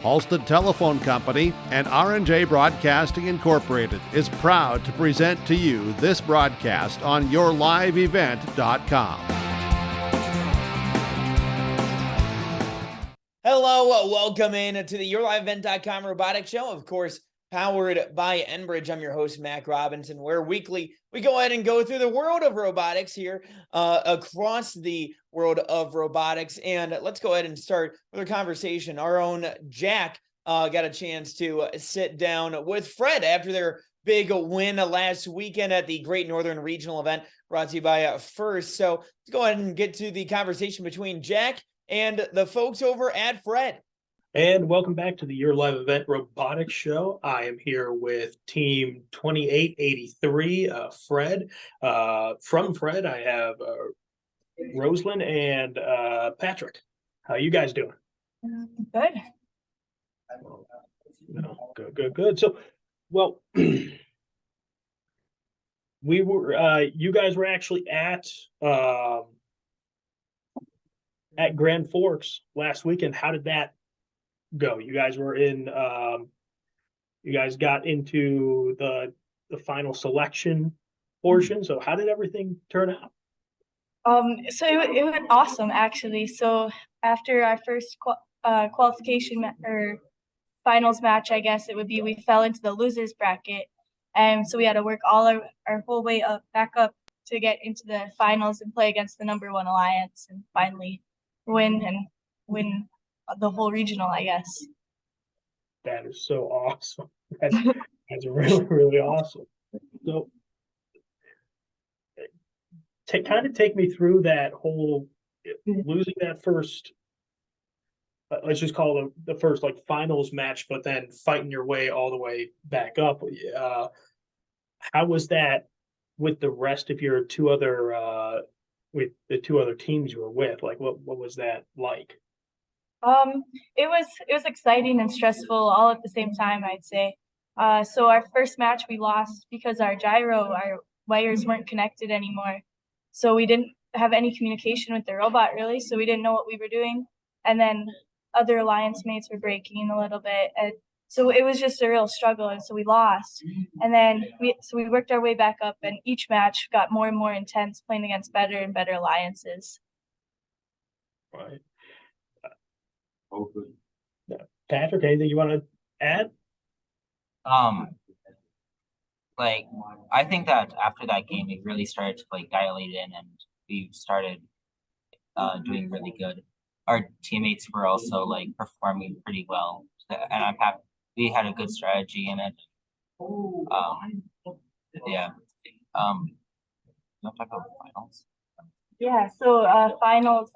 Halstead Telephone Company and R&J Broadcasting Incorporated is proud to present to you this broadcast on yourliveevent.com. Hello, welcome in to the yourliveevent.com robotics show, of course, powered by Enbridge. I'm your host, Mac Robinson, where weekly we go ahead and go through the world of robotics here across the world of robotics. And let's go ahead and start with our conversation. Our own Jack got a chance to sit down with Fred after their big win last weekend at the Great Northern Regional event brought to you by F.R.E.D. So let's go ahead and get to the conversation between Jack and the folks over at F.R.E.D. And welcome back to the Your Live Event Robotics Show. I am here with Team 2883, Fred. From Fred, I have Rosalind and Patrick. How you guys doing? Good. Good. So, well, you guys were actually at Grand Forks last weekend. How did that go? You guys were in you guys got into the final selection portion. So how did everything turn out? So it went awesome, actually. So after our first qualification or finals match, I guess it would be, we fell into the losers bracket, and so we had to work all our whole way back up to get into the finals and play against the number one alliance and finally win the whole regional, I guess. That is so awesome. That's really, really awesome. So take me through that whole losing that first, let's just call it the first like finals match, but then fighting your way all the way back up. How was that with the rest of your with the two other teams you were with? Like, what was that like? It was exciting and stressful all at the same time, I'd say. So our first match we lost because our wires weren't connected anymore. So we didn't have any communication with the robot really, so we didn't know what we were doing. And then other alliance mates were breaking a little bit. And so it was just a real struggle, and so we lost. And then we worked our way back up, and each match got more and more intense, playing against better and better alliances. Right. Patrick, anything you want to add? Like, I think that after that game, it really started to like dilate in, and we started doing really good. Our teammates were also like performing pretty well, and I'm happy we had a good strategy in it. Yeah. You want to talk about finals? Yeah. So finals.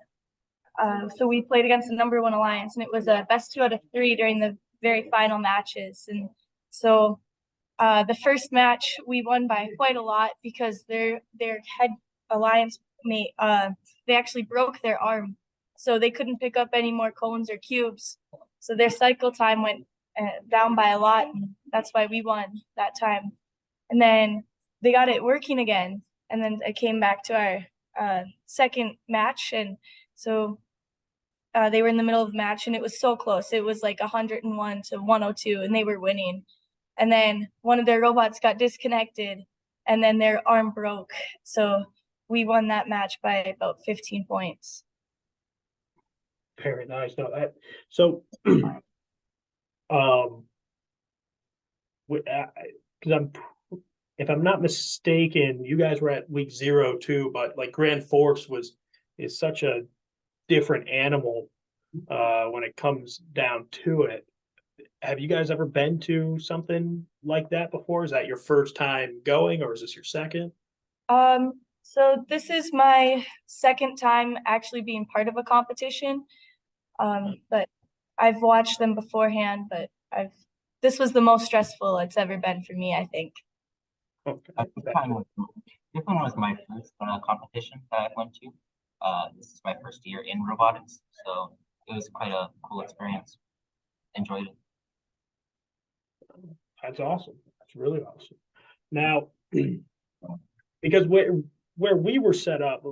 So we played against the number one alliance, and it was a best 2 out of 3 during the very final matches. And so the first match we won by quite a lot because their head alliance mate, they actually broke their arm, so they couldn't pick up any more cones or cubes. So their cycle time went down by a lot, and that's why we won that time. And then they got it working again, and then it came back to our second match, and so they were in the middle of the match, and it was so close. It was like 101 to 102, and they were winning. And then one of their robots got disconnected, and then their arm broke. So we won that match by about 15 points. Very nice. No, so, because if I'm not mistaken, you guys were at week 0 too, but like Grand Forks is such a different animal when it comes down to it. Have you guys ever been to something like that before? Is that your first time going, or is this your second? So this is my second time actually being part of a competition. But I've watched them beforehand, but this was the most stressful it's ever been for me, I think. Okay. This one was my first competition that I went to. This is my first year in robotics, so it was quite a cool experience. Enjoyed it. That's awesome. That's really awesome. Now, because where we were set up,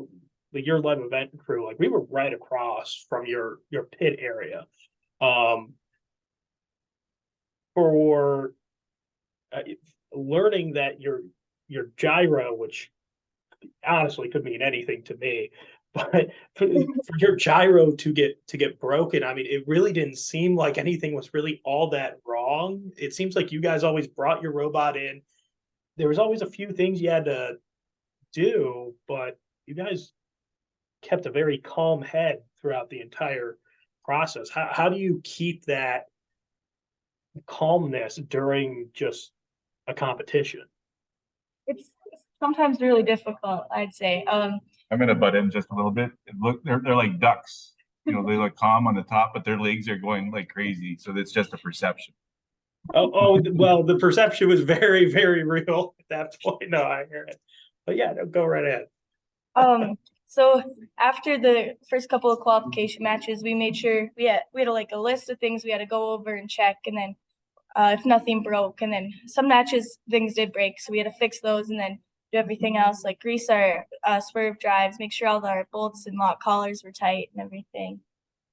your live event crew, like we were right across from your pit area. For learning that your gyro, which honestly could mean anything to me, but for your gyro to get broken, I mean, it really didn't seem like anything was really all that wrong. It seems like you guys always brought your robot in. There was always a few things you had to do, but you guys kept a very calm head throughout the entire process. How do you keep that calmness during just a competition? It's sometimes really difficult, I'd say. I'm gonna butt in just a little bit. They're like ducks. You know, they look calm on the top, but their legs are going like crazy. So it's just a perception. Oh, well, the perception was very, very real at that point. No, I hear it. But yeah, no, go right ahead. So after the first couple of qualification matches, we made sure we had like a list of things we had to go over and check, and then if nothing broke, and then some matches things did break, so we had to fix those and then do everything else, like grease our swerve drives, make sure all our bolts and lock collars were tight and everything.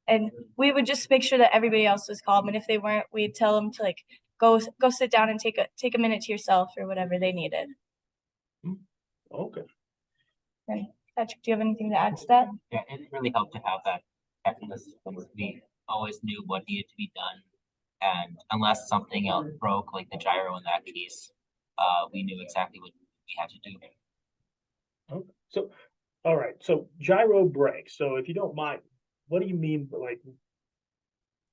And we would just make sure that everybody else was calm, and if they weren't, we'd tell them to like go sit down and take a minute to yourself or whatever they needed. Okay. And Patrick, do you have anything to add to that? Yeah, it really helped to have that checklist. We always knew what needed to be done, and unless something else broke, like the gyro in that case, we knew exactly what we had to do. Okay. So, all right. So gyro breaks. So if you don't mind, what do you mean? Like,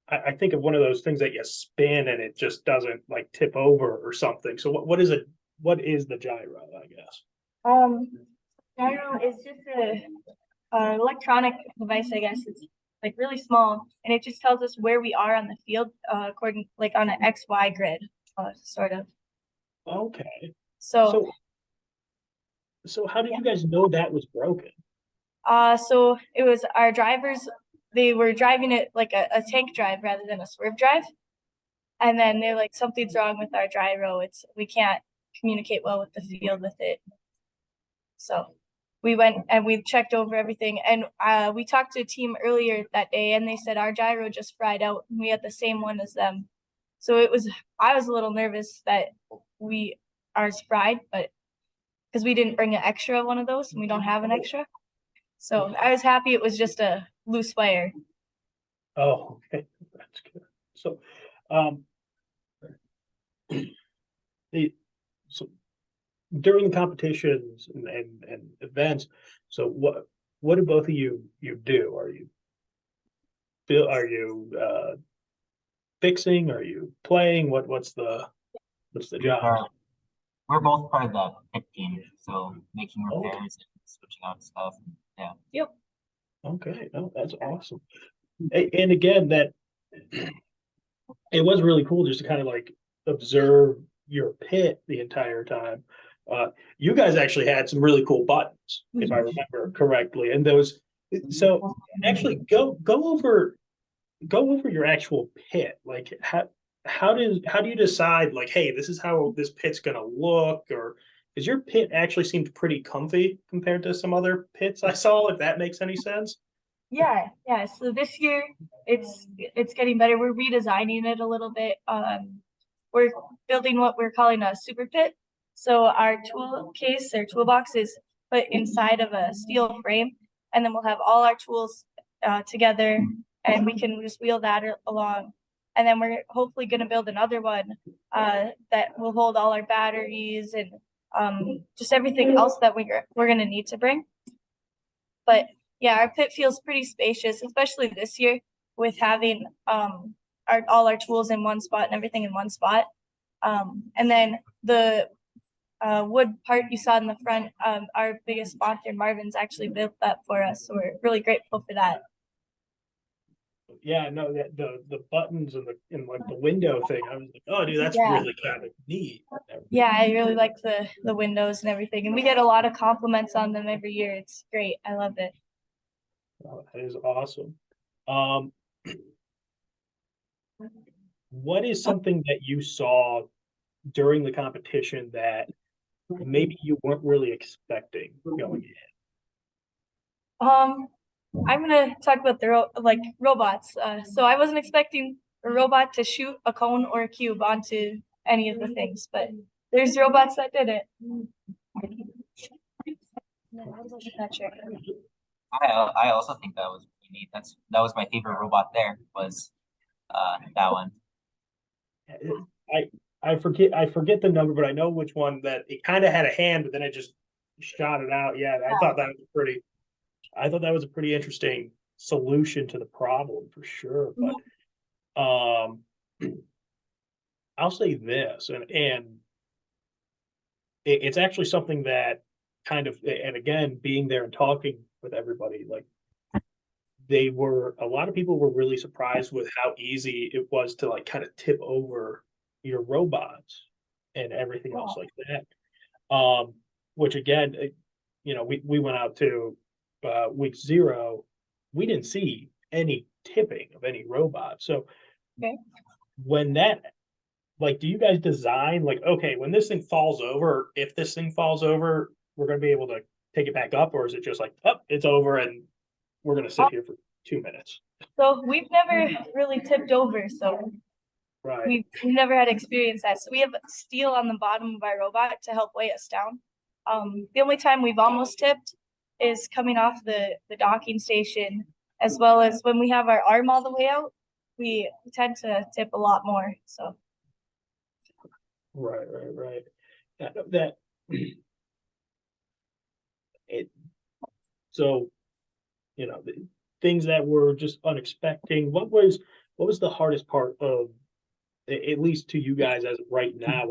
I think of one of those things that you spin and it just doesn't like tip over or something. So what is it? What is the gyro, I guess? Gyro is just a electronic device, I guess. It's like really small, and it just tells us where we are on the field, according like on an XY grid, sort of. Okay. So how did you guys know that was broken? so it was our drivers. They were driving it like a tank drive rather than a swerve drive, and then they're like, something's wrong with our gyro. We can't communicate well with the field with it. So we went and we checked over everything, and we talked to a team earlier that day, and they said our gyro just fried out, and we had the same one as them. So I was a little nervous that ours fried, but because we didn't bring an extra one of those, and we don't have an extra. So I was happy it was just a loose wire. Oh, okay, that's good. So, so during competitions and events, so what do both of you do? Are you fixing? Are you playing? What's the job? We're both part of the pit team, so making repairs and switching out stuff. Yeah. Yep. Okay, no, that's awesome. And again, that it was really cool just to kind of like observe your pit the entire time. You guys actually had some really cool buttons, if I remember correctly, and those. So actually, go over your actual pit. Like how do you decide like, hey, this is how this pit's gonna look, or because your pit actually seemed pretty comfy compared to some other pits I saw, if that makes any sense. Yeah. So this year it's getting better. We're redesigning it a little bit. We're building what we're calling a super pit. So our tool case or toolbox is put inside of a steel frame, and then we'll have all our tools together, and we can just wheel that along. And then we're hopefully going to build another one that will hold all our batteries and just everything else that we're going to need to bring. But yeah, our pit feels pretty spacious, especially this year with having all our tools in one spot and everything in one spot. And then the wood part you saw in the front, our biggest sponsor, Marvin's, actually built that for us. So we're really grateful for that. Yeah, no, the buttons and like the window thing, I was like, oh, dude, that's really kind of neat. Yeah, I really like the windows and everything, and we get a lot of compliments on them every year. It's great. I love it. Oh, that is awesome. What is something that you saw during the competition that maybe you weren't really expecting going in? I'm gonna talk about the robots. So I wasn't expecting a robot to shoot a cone or a cube onto any of the things, but there's robots that did it. Patrick. I also think that was pretty neat. That was my favorite robot there was that one. I forget the number, but I know which one that it kind of had a hand, but then it just shot it out. Yeah, I thought that was a pretty interesting solution to the problem for sure. But I'll say this, and it's actually something that kind of, and again, being there and talking with everybody, like a lot of people were really surprised with how easy it was to like kind of tip over your robots and everything else like that. Which again, we went out to week 0, we didn't see any tipping of any robots. So when that, like, do you guys design like, okay, when this thing falls over, if this thing falls over, we're going to be able to take it back up, or is it just like, oh, it's over and we're going to sit here for 2 minutes? So we've never really tipped over, so right. We've never had experience that. So we have steel on the bottom of our robot to help weigh us down. The only time we've almost tipped is coming off the docking station, as well as when we have our arm all the way out, we tend to tip a lot more. So right. So the things that were just unexpected. What was the hardest part of, at least to you guys as of right now,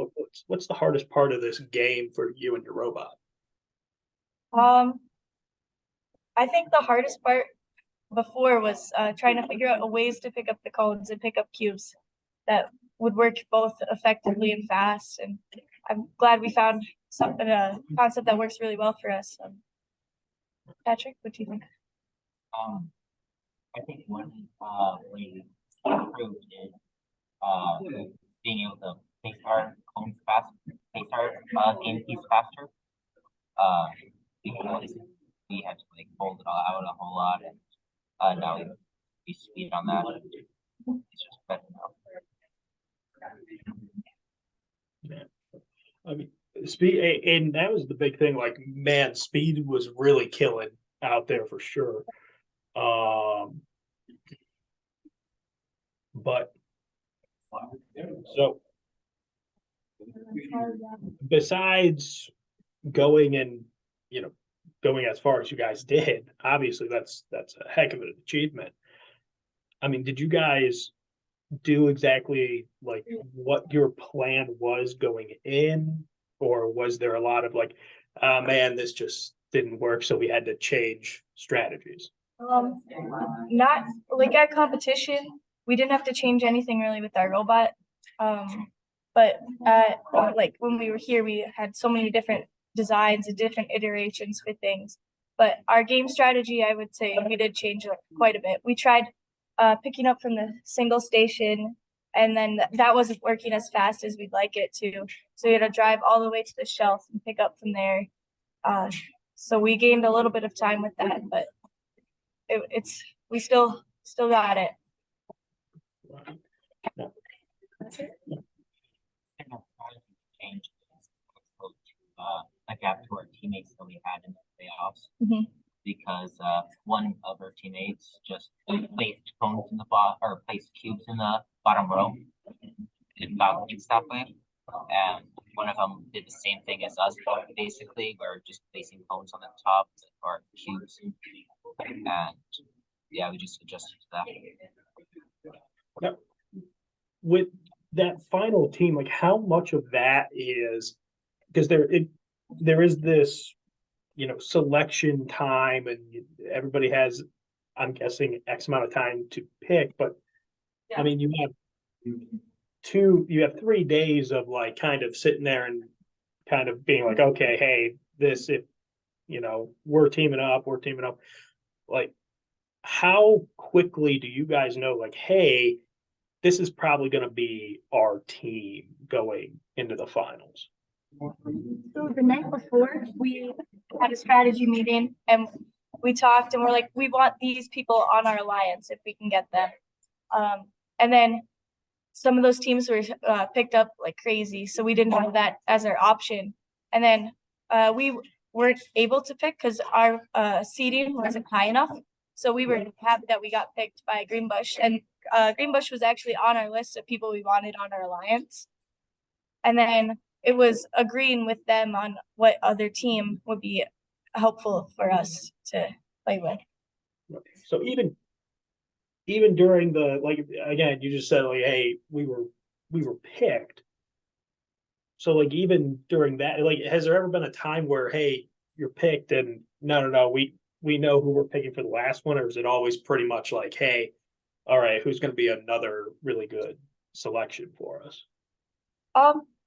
what's the hardest part of this game for you and your robot? I think the hardest part before was trying to figure out ways to pick up the cones and pick up cubes that would work both effectively and fast. And I'm glad we found a concept that works really well for us. Patrick, what do you think? I think one we improved is being able to place our cones game piece faster. Because we had to like fold it all out a whole lot, and now we speed on that. It's just better now. Yeah. I mean, speed, and that was the big thing. Like, man, speed was really killing out there for sure. But so besides going and going as far as you guys did, obviously that's a heck of an achievement. I mean, did you guys do exactly like what your plan was going in, or was there a lot of like, man, this just didn't work, so we had to change strategies? Not like at competition, we didn't have to change anything really with our robot. But like when we were here, we had so many different designs and different iterations for things. But our game strategy, I would say we did change quite a bit. We tried picking up from the single station, and then that wasn't working as fast as we'd like it to. So we had to drive all the way to the shelf and pick up from there. So we gained a little bit of time with that, but we still got it. Change adapt to our teammates that we had in the playoffs, because one of our teammates just placed cones in the bottom, or placed cubes in the bottom row. It got fixed that way, and one of them did the same thing as us, basically, where just placing cones on the top or cubes, and yeah, we just adjusted to that. Now, with that final team, like how much of that is, because there is this selection time, and everybody has, I'm guessing, X amount of time to pick, but I mean, you have 3 days of like kind of sitting there and kind of being like, okay, hey, we're teaming up, like how quickly do you guys know, like, hey, this is probably going to be our team going into the finals? So the night before, we had a strategy meeting, and we talked and we're like, we want these people on our alliance if we can get them. And then some of those teams were picked up like crazy, so we didn't have that as our option. And then we weren't able to pick because our seeding wasn't high enough. So we were happy that we got picked by Greenbush, and Greenbush was actually on our list of people we wanted on our alliance. And then it was agreeing with them on what other team would be helpful for us to play with. So even during the, like, again, you just said like, hey, we were picked. So like even during that, like, has there ever been a time where, hey, you're picked and no, we know who we're picking for the last one, or is it always pretty much like, hey, all right, who's going to be another really good selection for us?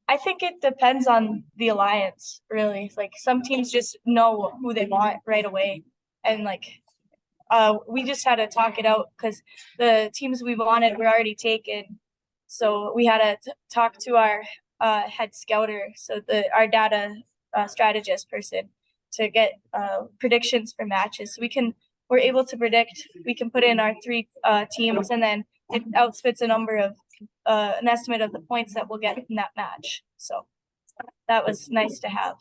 I think it depends on the alliance, really. Like some teams just know who they want right away, and like we just had to talk it out because the teams we wanted were already taken. So we had to talk to our head scouter, so our data strategist person, to get predictions for matches. So we're able to predict. We can put in our 3 teams, and then it outspits a number of an estimate of the points that we'll get in that match. So that was nice to have.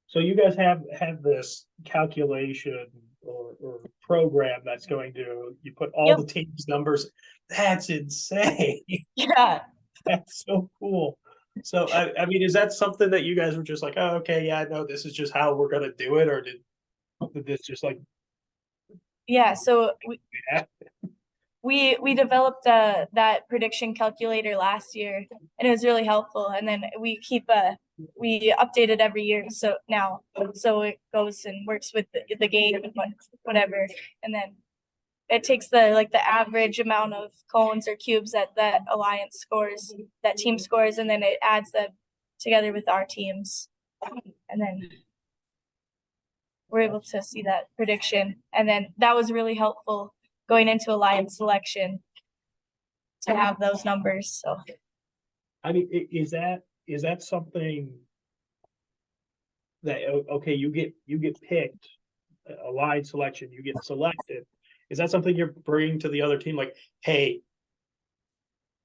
So you guys have this calculation or program that's going to, you put all the teams' numbers. That's insane. Yeah. That's so cool. So I mean, is that something that you guys were just like, oh, okay, yeah, no, this is just how we're gonna do it, or did this just like? Yeah. So we developed that prediction calculator last year, and it was really helpful. And then we update it every year. So now, so it goes and works with the game and whatever. And then it takes the average amount of cones or cubes that alliance scores, that team scores, and then it adds them together with our teams. And then we're able to see that prediction. And then that was really helpful going into alliance selection to have those numbers. So I mean, is that something that, okay, you get picked, alliance selection, you get selected. Is that something you're bringing to the other team? Like, hey,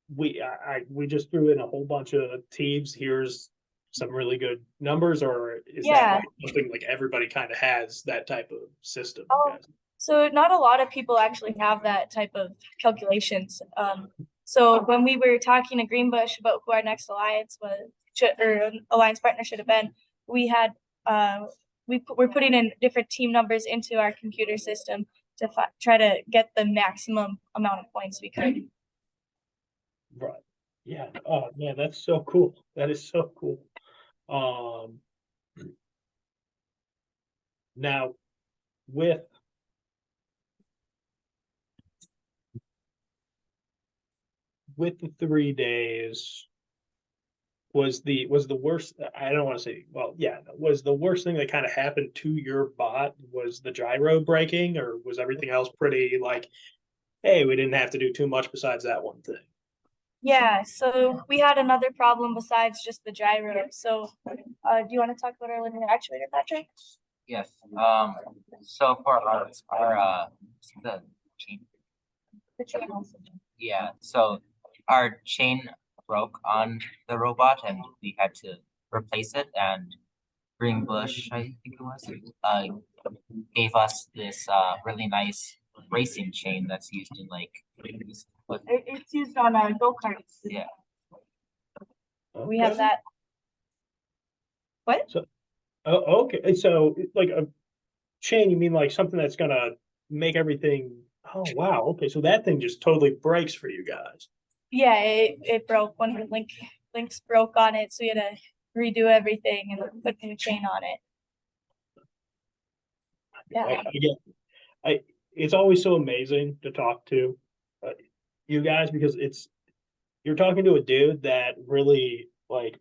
we just threw in a whole bunch of teams. Here's some really good numbers, or is that like something like everybody kind of has that type of system? So not a lot of people actually have that type of calculations. So when we were talking to Greenbush about who our next alliance or alliance partner should have been, we had we're putting in different team numbers into our computer system to try to get the maximum amount of points we could. Right. Yeah. Oh man, that's so cool. That is so cool. Now with the 3 days, was the worst, I don't want to say, well, yeah, was the worst thing that kind of happened to your bot was the gyro breaking, or was everything else pretty like, hey, we didn't have to do too much besides that one thing? Yeah, so we had another problem besides just the gyro. So do you want to talk about our linear actuator, Patrick? Yes. So for the chain. The channels. Yeah. So our chain broke on the robot, and we had to replace it. And Greenbush, I think it was, gave us this really nice racing chain that's used in like. It's used on go-karts. Yeah. We have that. What? So, okay. So like a chain, you mean like something that's gonna make everything? Oh wow. Okay, so that thing just totally breaks for you guys. Yeah, it broke. One of the links broke on it, so we had to redo everything and put a new chain on it. Yeah. It's always so amazing to talk to you guys, because you're talking to a dude that really, like,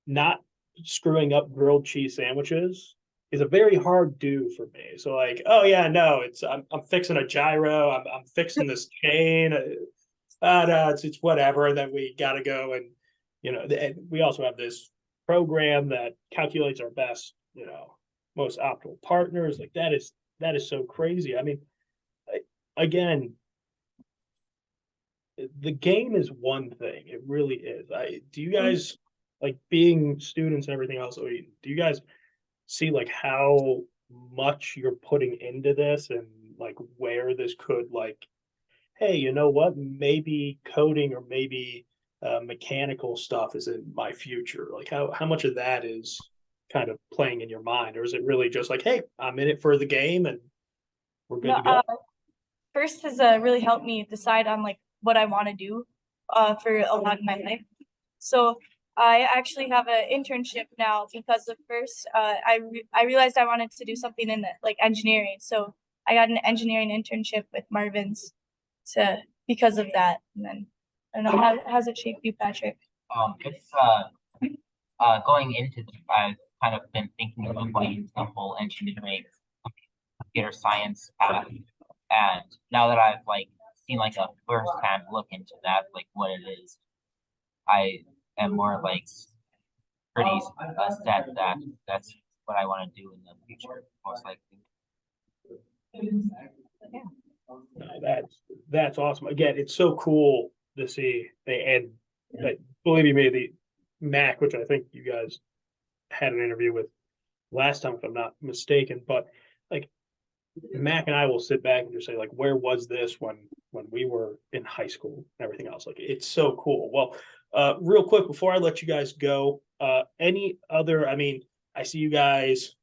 not screwing up grilled cheese sandwiches is a very hard do for me. So like, oh yeah, no, I'm fixing a gyro, I'm fixing this chain. No, it's whatever. And then we got to go and we also have this program that calculates our best, most optimal partners. Like that is so crazy. I mean, again, the game is one thing. It really is. Do you guys like being students and everything else? Do you guys see like how much you're putting into this and like where this could like, hey, you know what? Maybe coding or maybe mechanical stuff is in my future. Like how much of that is kind of playing in your mind, or is it really just like, hey, I'm in it for the game and we're good to go? First has really helped me decide on like what I want to do for a lot of my life. So I actually have an internship now because of first I realized I wanted to do something in like engineering. So I got an engineering internship with Marvin's because of that. And then I don't know, how has it shaped you, Patrick? It's going into this, I've kind of been thinking about going into the whole engineering, computer science path, and now that I've like seen like a first-hand look into that, like what it is, I am more like pretty set that that's what I want to do in the future, most likely. No, that's awesome. Again, it's so cool to see, and believe me, the Mac, which I think you guys had an interview with last time, if I'm not mistaken, but like Mac and I will sit back and just say like, where was this when we were in high school and everything else? Like, it's so cool. Well, real quick before I let you guys go, any other? I mean, I see you guys.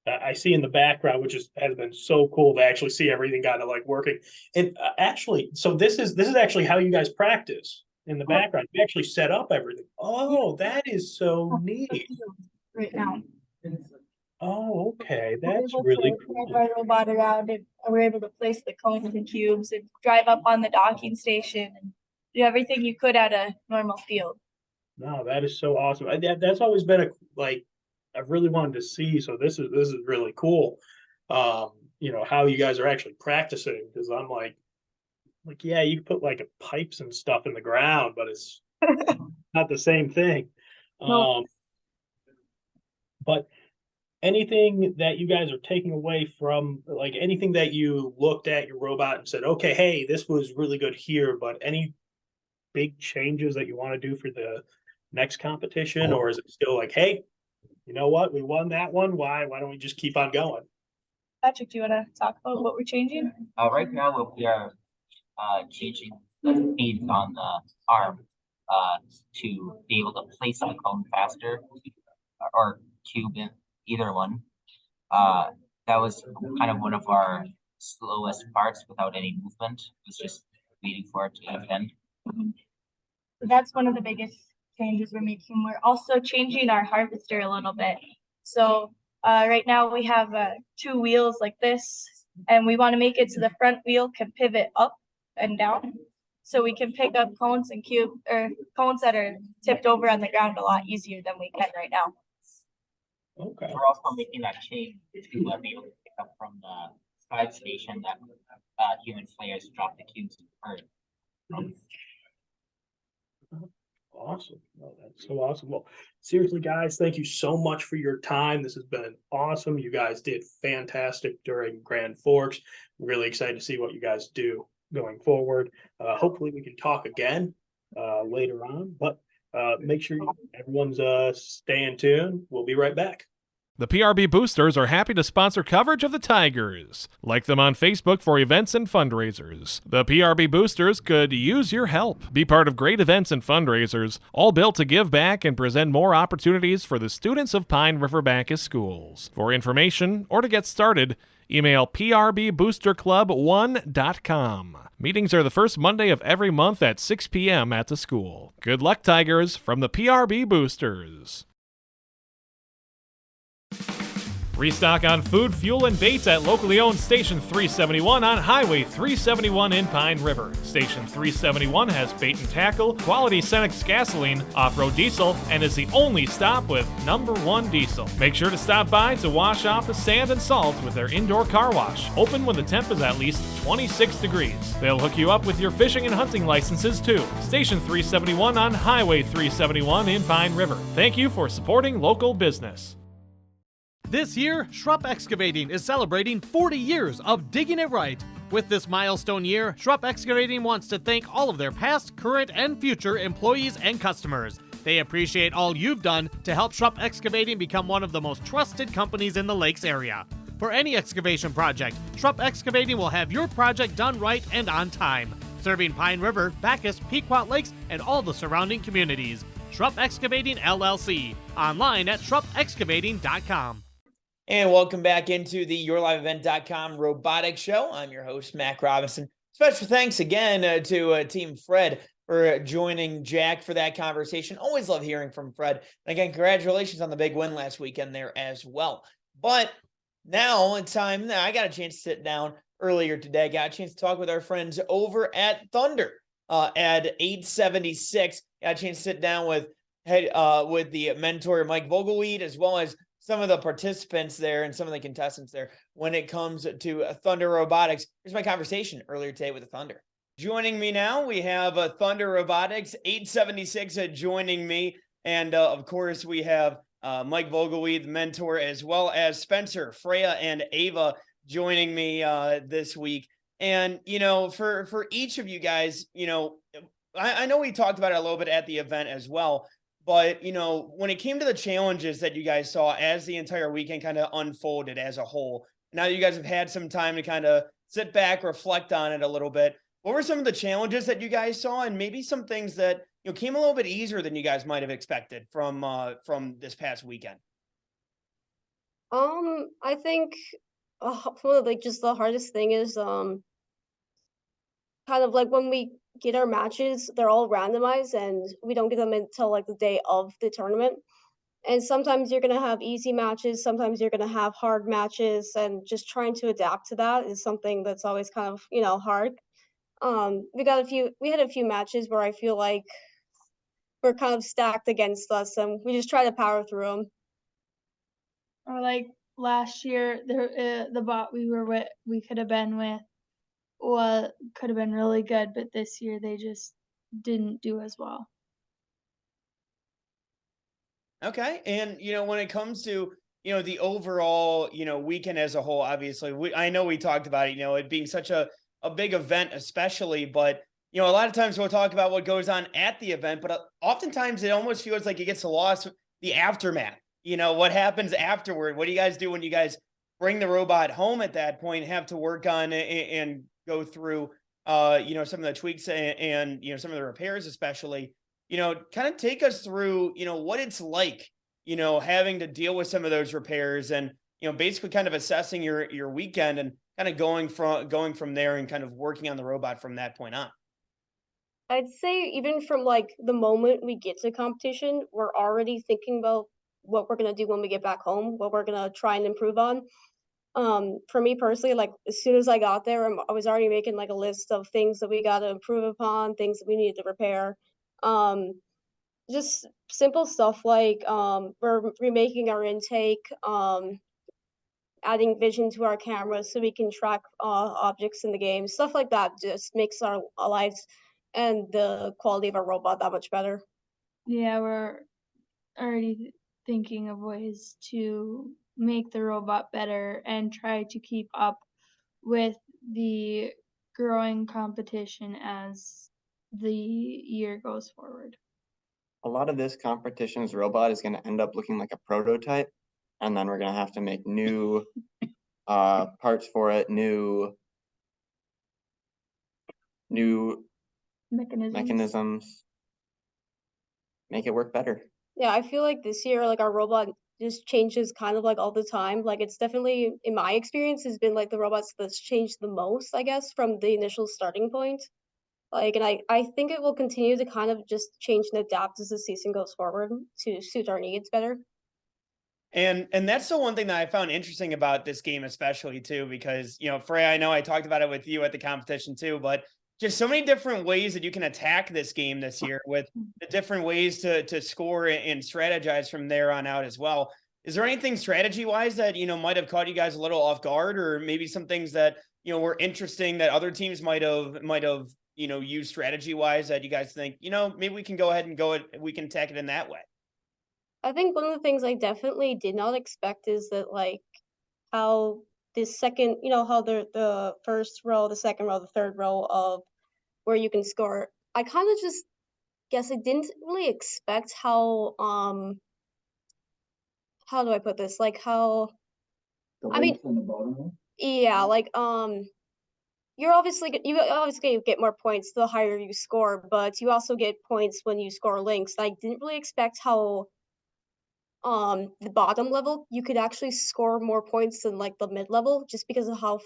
I see in the background, which has been so cool to actually see everything kind of like working. And actually, so this is actually how you guys practice in the background. You actually set up everything. Oh, that is so neat. Right now. Oh, okay. That's We're able really to cool. drive our robot around, and we're able to place the cones and cubes and drive up on the docking station and do everything you could at a normal field. No, that is so awesome. That's always been I've really wanted to see. So this is really cool. You know, how you guys are actually practicing, because I'm like, yeah, you put like pipes and stuff in the ground, but it's not the same thing. No. But anything that you guys are taking away from, like anything that you looked at your robot and said, okay, hey, this was really good here, but any big changes that you want to do for the next competition? Or is it still like, hey, you know what, we won that one, why don't we just keep on going? Patrick, do you want to talk about what we're changing? Right now we are changing the speeds on the arm to be able to place the cone faster, or cube in either one. That was kind of one of our slowest parts without any movement. It was just waiting for it to end. So that's one of the biggest changes we're making. We're also changing our harvester a little bit. So right now we have 2 wheels like this, and we want to make it so the front wheel can pivot up and down. So we can pick up cones and cones that are tipped over on the ground a lot easier than we can right now. Okay. We're also making that change to be able to pick up from the side station that human players drop the cubes first. Awesome. Oh, that's so awesome. Well, seriously, guys, thank you so much for your time. This has been awesome. You guys did fantastic during Grand Forks. Really excited to see what you guys do going forward. Hopefully we can talk again later on, but make sure everyone's staying tuned. We'll be right back. The PRB Boosters are happy to sponsor coverage of the Tigers. Like them on Facebook for events and fundraisers. The PRB Boosters could use your help. Be part of great events and fundraisers, all built to give back and present more opportunities for the students of Pine River Backus schools. For information or to get started, email prboosterclub1.com. Meetings are the first Monday of every month at 6 p.m. at the school. Good luck, Tigers, from the PRB Boosters. Restock on food, fuel, and baits at locally owned Station 371 on Highway 371 in Pine River. Station 371 has bait and tackle, quality Cenex gasoline, off-road diesel, and is the only stop with #1 diesel. Make sure to stop by to wash off the sand and salt with their indoor car wash, open when the temp is at least 26 degrees. They'll hook you up with your fishing and hunting licenses too. Station 371 on Highway 371 in Pine River. Thank you for supporting local business. This year, Schrupp Excavating is celebrating 40 years of digging it right. With this milestone year, Schrupp Excavating wants to thank all of their past, current, and future employees and customers. They appreciate all you've done to help Schrupp Excavating become one of the most trusted companies in the Lakes area. For any excavation project, Schrupp Excavating will have your project done right and on time, serving Pine River, Bacchus, Pequot Lakes, and all the surrounding communities. Schrupp Excavating LLC, online at schruppexcavating.com. And welcome back into the YourLiveEvent.com Robotics Show. I'm your host, Mac Robinson. Special thanks again to Team F.R.E.D for joining Jack for that conversation. Always love hearing from F.R.E.D. And again, congratulations on the big win last weekend there as well. But now it's time. I got a chance to sit down earlier today. Got a chance to talk with our friends over at Thunder at 876. Got a chance to sit down with the mentor Mike Vogelweed, as well as some of the participants there and some of the contestants there when it comes to Thunder Robotics. Here's my conversation earlier today with the Thunder. Joining me now, we have Thunder Robotics, 876 joining me. And of course, we have Mike Vogelweed, the mentor, as well as Spencer, Freya, and Ava joining me this week. And, you know, for each of you guys, you know, I know we talked about it a little bit at the event as well. But, you know, when it came to the challenges that you guys saw as the entire weekend kind of unfolded as a whole, now that you guys have had some time to kind of sit back, reflect on it a little bit, what were some of the challenges that you guys saw, and maybe some things that, you know, came a little bit easier than you guys might have expected from this past weekend? I think one of like just the hardest thing is kind of like when we get our matches, they're all randomized and we don't get them until like the day of the tournament. And sometimes you're gonna have easy matches, sometimes you're gonna have hard matches, and just trying to adapt to that is something that's always kind of, you know, hard. We had a few matches where I feel like we're kind of stacked against us, and we just try to power through them. Or like last year, the bot we could have been with could have been really good, but this year they just didn't do as well. Okay. And, you know, when it comes to, you know, the overall, you know, weekend as a whole, obviously, I know we talked about it, you know, it being such a big event, especially, but, you know, a lot of times we'll talk about what goes on at the event, but oftentimes it almost feels like it gets lost, the aftermath, you know, what happens afterward. What do you guys do when you guys bring the robot home at that point, have to work on it and go through, you know, some of the tweaks and, you know, some of the repairs, especially, you know, kind of take us through, you know, what it's like, you know, having to deal with some of those repairs and, you know, basically kind of assessing your weekend and kind of going from there and kind of working on the robot from that point on. I'd say even from like the moment we get to competition, we're already thinking about what we're gonna do when we get back home, what we're gonna try and improve on. For me personally, like as soon as I got there, I was already making like a list of things that we got to improve upon, things that we needed to repair. Just simple stuff like we're remaking our intake, adding vision to our cameras so we can track objects in the game. Stuff like that just makes our lives and the quality of our robot that much better. Yeah, we're already thinking of ways to make the robot better and try to keep up with the growing competition as the year goes forward. A lot of this competition's robot is going to end up looking like a prototype, and then we're going to have to make new parts for it, new mechanisms, make it work better. Yeah, I feel like this year, like our robot just changes kind of like all the time. Like it's definitely, in my experience, has been like the robots that's changed the most, I guess, from the initial starting point. Like, and I think it will continue to kind of just change and adapt as the season goes forward to suit our needs better. And that's the one thing that I found interesting about this game, especially too, because, you know, Freya, I know I talked about it with you at the competition too, but just so many different ways that you can attack this game this year with the different ways to score and strategize from there on out as well. Is there anything strategy wise that, you know, might have caught you guys a little off guard, or maybe some things that, you know, were interesting that other teams might have, you know, used strategy wise that you guys think, you know, maybe we can go ahead and we can attack it in that way? I think one of the things I definitely did not expect is that like how this second, how the first row, the second row, the third row of where you can score. I kind of just guess I didn't really expect how do I put this? Like how I mean, yeah, like you obviously get more points the higher you score, but you also get points when you score links. I didn't really expect how the bottom level you could actually score more points than like the mid level just because of how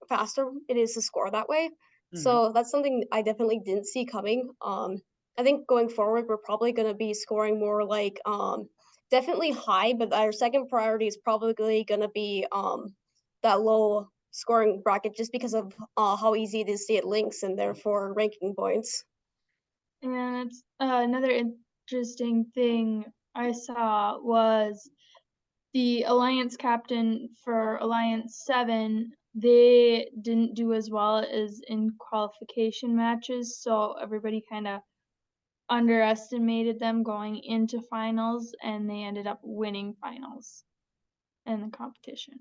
faster it is to score that way. So that's something I definitely didn't see coming. I think going forward we're probably going to be scoring more like definitely high, but our second priority is probably going to be that low scoring bracket just because of how easy it is to get links and therefore ranking points. And another interesting thing I saw was the Alliance captain for Alliance 7, they didn't do as well as in qualification matches, so everybody kind of underestimated them going into finals, and they ended up winning finals in the competition.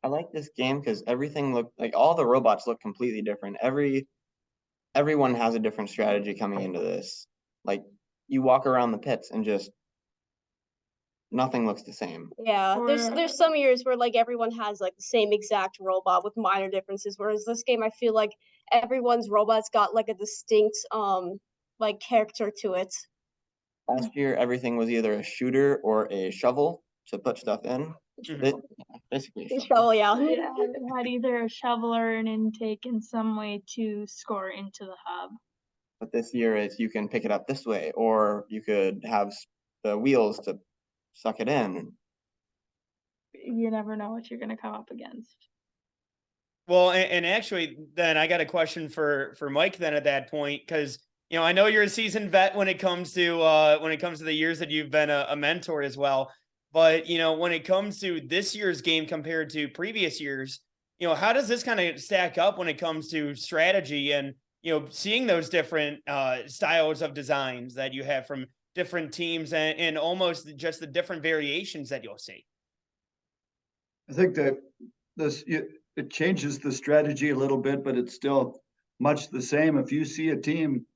I like this game because everything looked like all the robots look completely different. Everyone has a different strategy coming into this. Like you walk around the pits and just nothing looks the same. Yeah, there's some years where like everyone has like the same exact robot with minor differences, whereas this game I feel like everyone's robot's got like a distinct like character to it. Last year everything was either a shooter or a shovel to put stuff in. Basically a shovel. Yeah, it had either a shovel or an intake in some way to score into the hub. But this year it's you can pick it up this way, or you could have the wheels to suck it in. You never know what you're going to come up against. Well, and actually, then I got a question for Mike then at that point, because I know you're a seasoned vet when it comes to the years that you've been a mentor as well. But when it comes to this year's game compared to previous years, how does this kind of stack up when it comes to strategy and seeing those different styles of designs that you have from different teams and almost just the different variations that you'll see? I think that it changes the strategy a little bit, but it's still much the same. If you see a team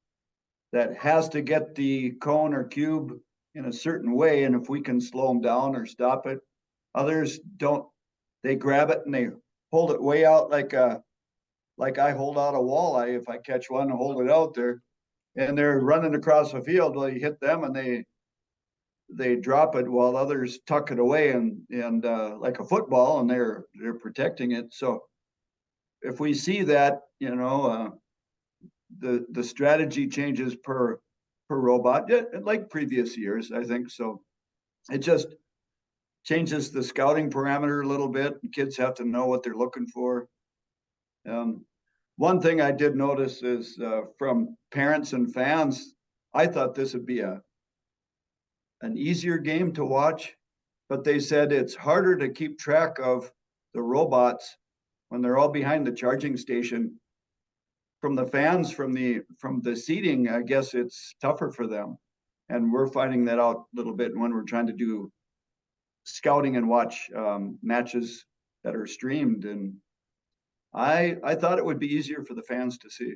that has to get the cone or cube in a certain way, and if we can slow them down or stop it, others don't. They grab it and they hold it way out like I hold out a walleye. If I catch one and hold it out there, and they're running across the field, well, you hit them and they drop it while others tuck it away and like a football, and they're protecting it. So if we see that, the strategy changes per robot, like previous years, I think. So it just changes the scouting parameter a little bit. Kids have to know what they're looking for. One thing I did notice is from parents and fans, I thought this would be an easier game to watch, but they said it's harder to keep track of the robots when they're all behind the charging station. From the fans, from the seating, I guess it's tougher for them. And we're finding that out a little bit when we're trying to do scouting and watch matches that are streamed. And I thought it would be easier for the fans to see.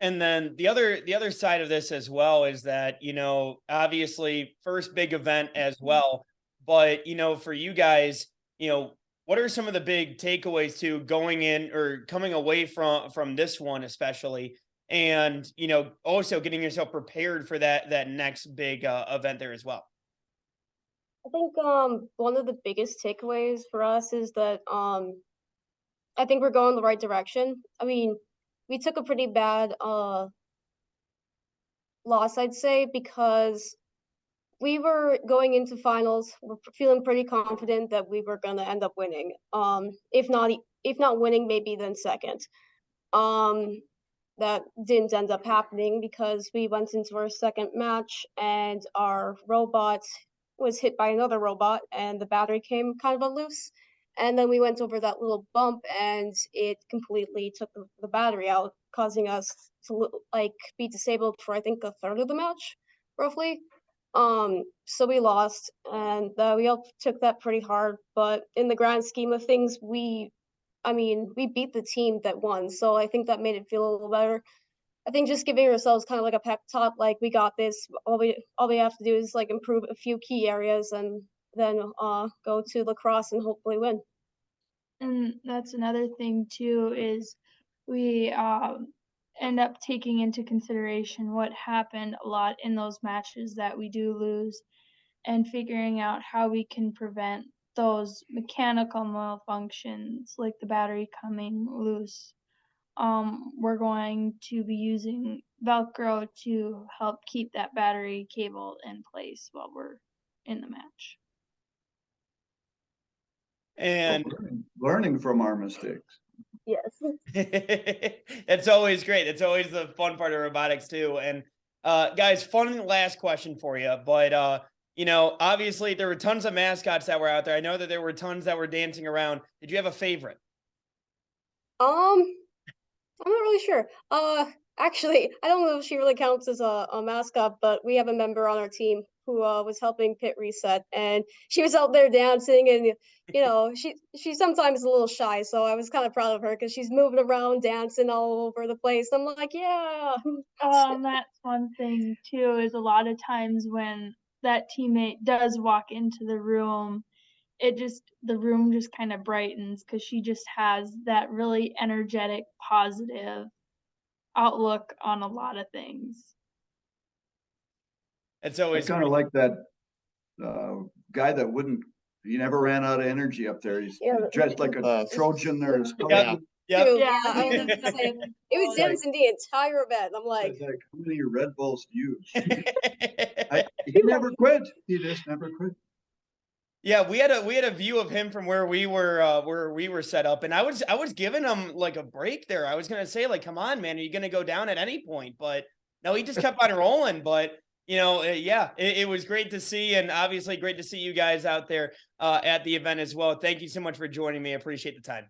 And then the other side of this as well is that, obviously first big event as well, but, for you guys, what are some of the big takeaways to going in or coming away from this one, especially, and, also getting yourself prepared for that next big event there as well? I think one of the biggest takeaways for us is that I think we're going the right direction. I mean, we took a pretty bad loss, I'd say, because we were going into finals. We're feeling pretty confident that we were gonna end up winning. If not winning, maybe then second. That didn't end up happening because we went into our second match and our robot was hit by another robot and the battery came kind of loose. And then we went over that little bump and it completely took the battery out, causing us to like be disabled for I think a third of the match. roughly. So we lost, and we all took that pretty hard. But in the grand scheme of things, we beat the team that won. So I think that made it feel a little better. I think just giving ourselves kind of like a pep talk, like we got this. All we have to do is like improve a few key areas, and then go to lacrosse and hopefully win. And that's another thing too, is we end up taking into consideration what happened a lot in those matches that we do lose, and figuring out how we can prevent those mechanical malfunctions like the battery coming loose. We're going to be using Velcro to help keep that battery cable in place while we're in the match. And learning from our mistakes. Yes. That's always great. That's always the fun part of robotics too. And guys, fun last question for you. But you know, obviously there were tons of mascots that were out there. I know that there were tons that were dancing around. Did you have a favorite? I'm not really sure. Actually, I don't know if she really counts as a mascot, but we have a member on our team who was helping Pit Reset, and she was out there dancing, and you know, she's sometimes a little shy, so I was kind of proud of her because she's moving around, dancing all over the place. I'm like, yeah. That's one thing too, is a lot of times when that teammate does walk into the room, the room just kind of brightens because she just has that really energetic, positive outlook on a lot of things. It's always kind of like that guy that he never ran out of energy up there. He's dressed like a Trojan or a scout. Yeah. Yeah, I was gonna say it was dancing the entire event. I'm like, how many Red Bulls do you use? He never quit. He just never quit. Yeah, we had a view of him from where we were set up, and I was giving him like a break there. I was gonna say, like, come on, man, are you gonna go down at any point? But no, he just kept on rolling. But you know, yeah, it was great to see, and obviously great to see you guys out there at the event as well. Thank you so much for joining me. I appreciate the time.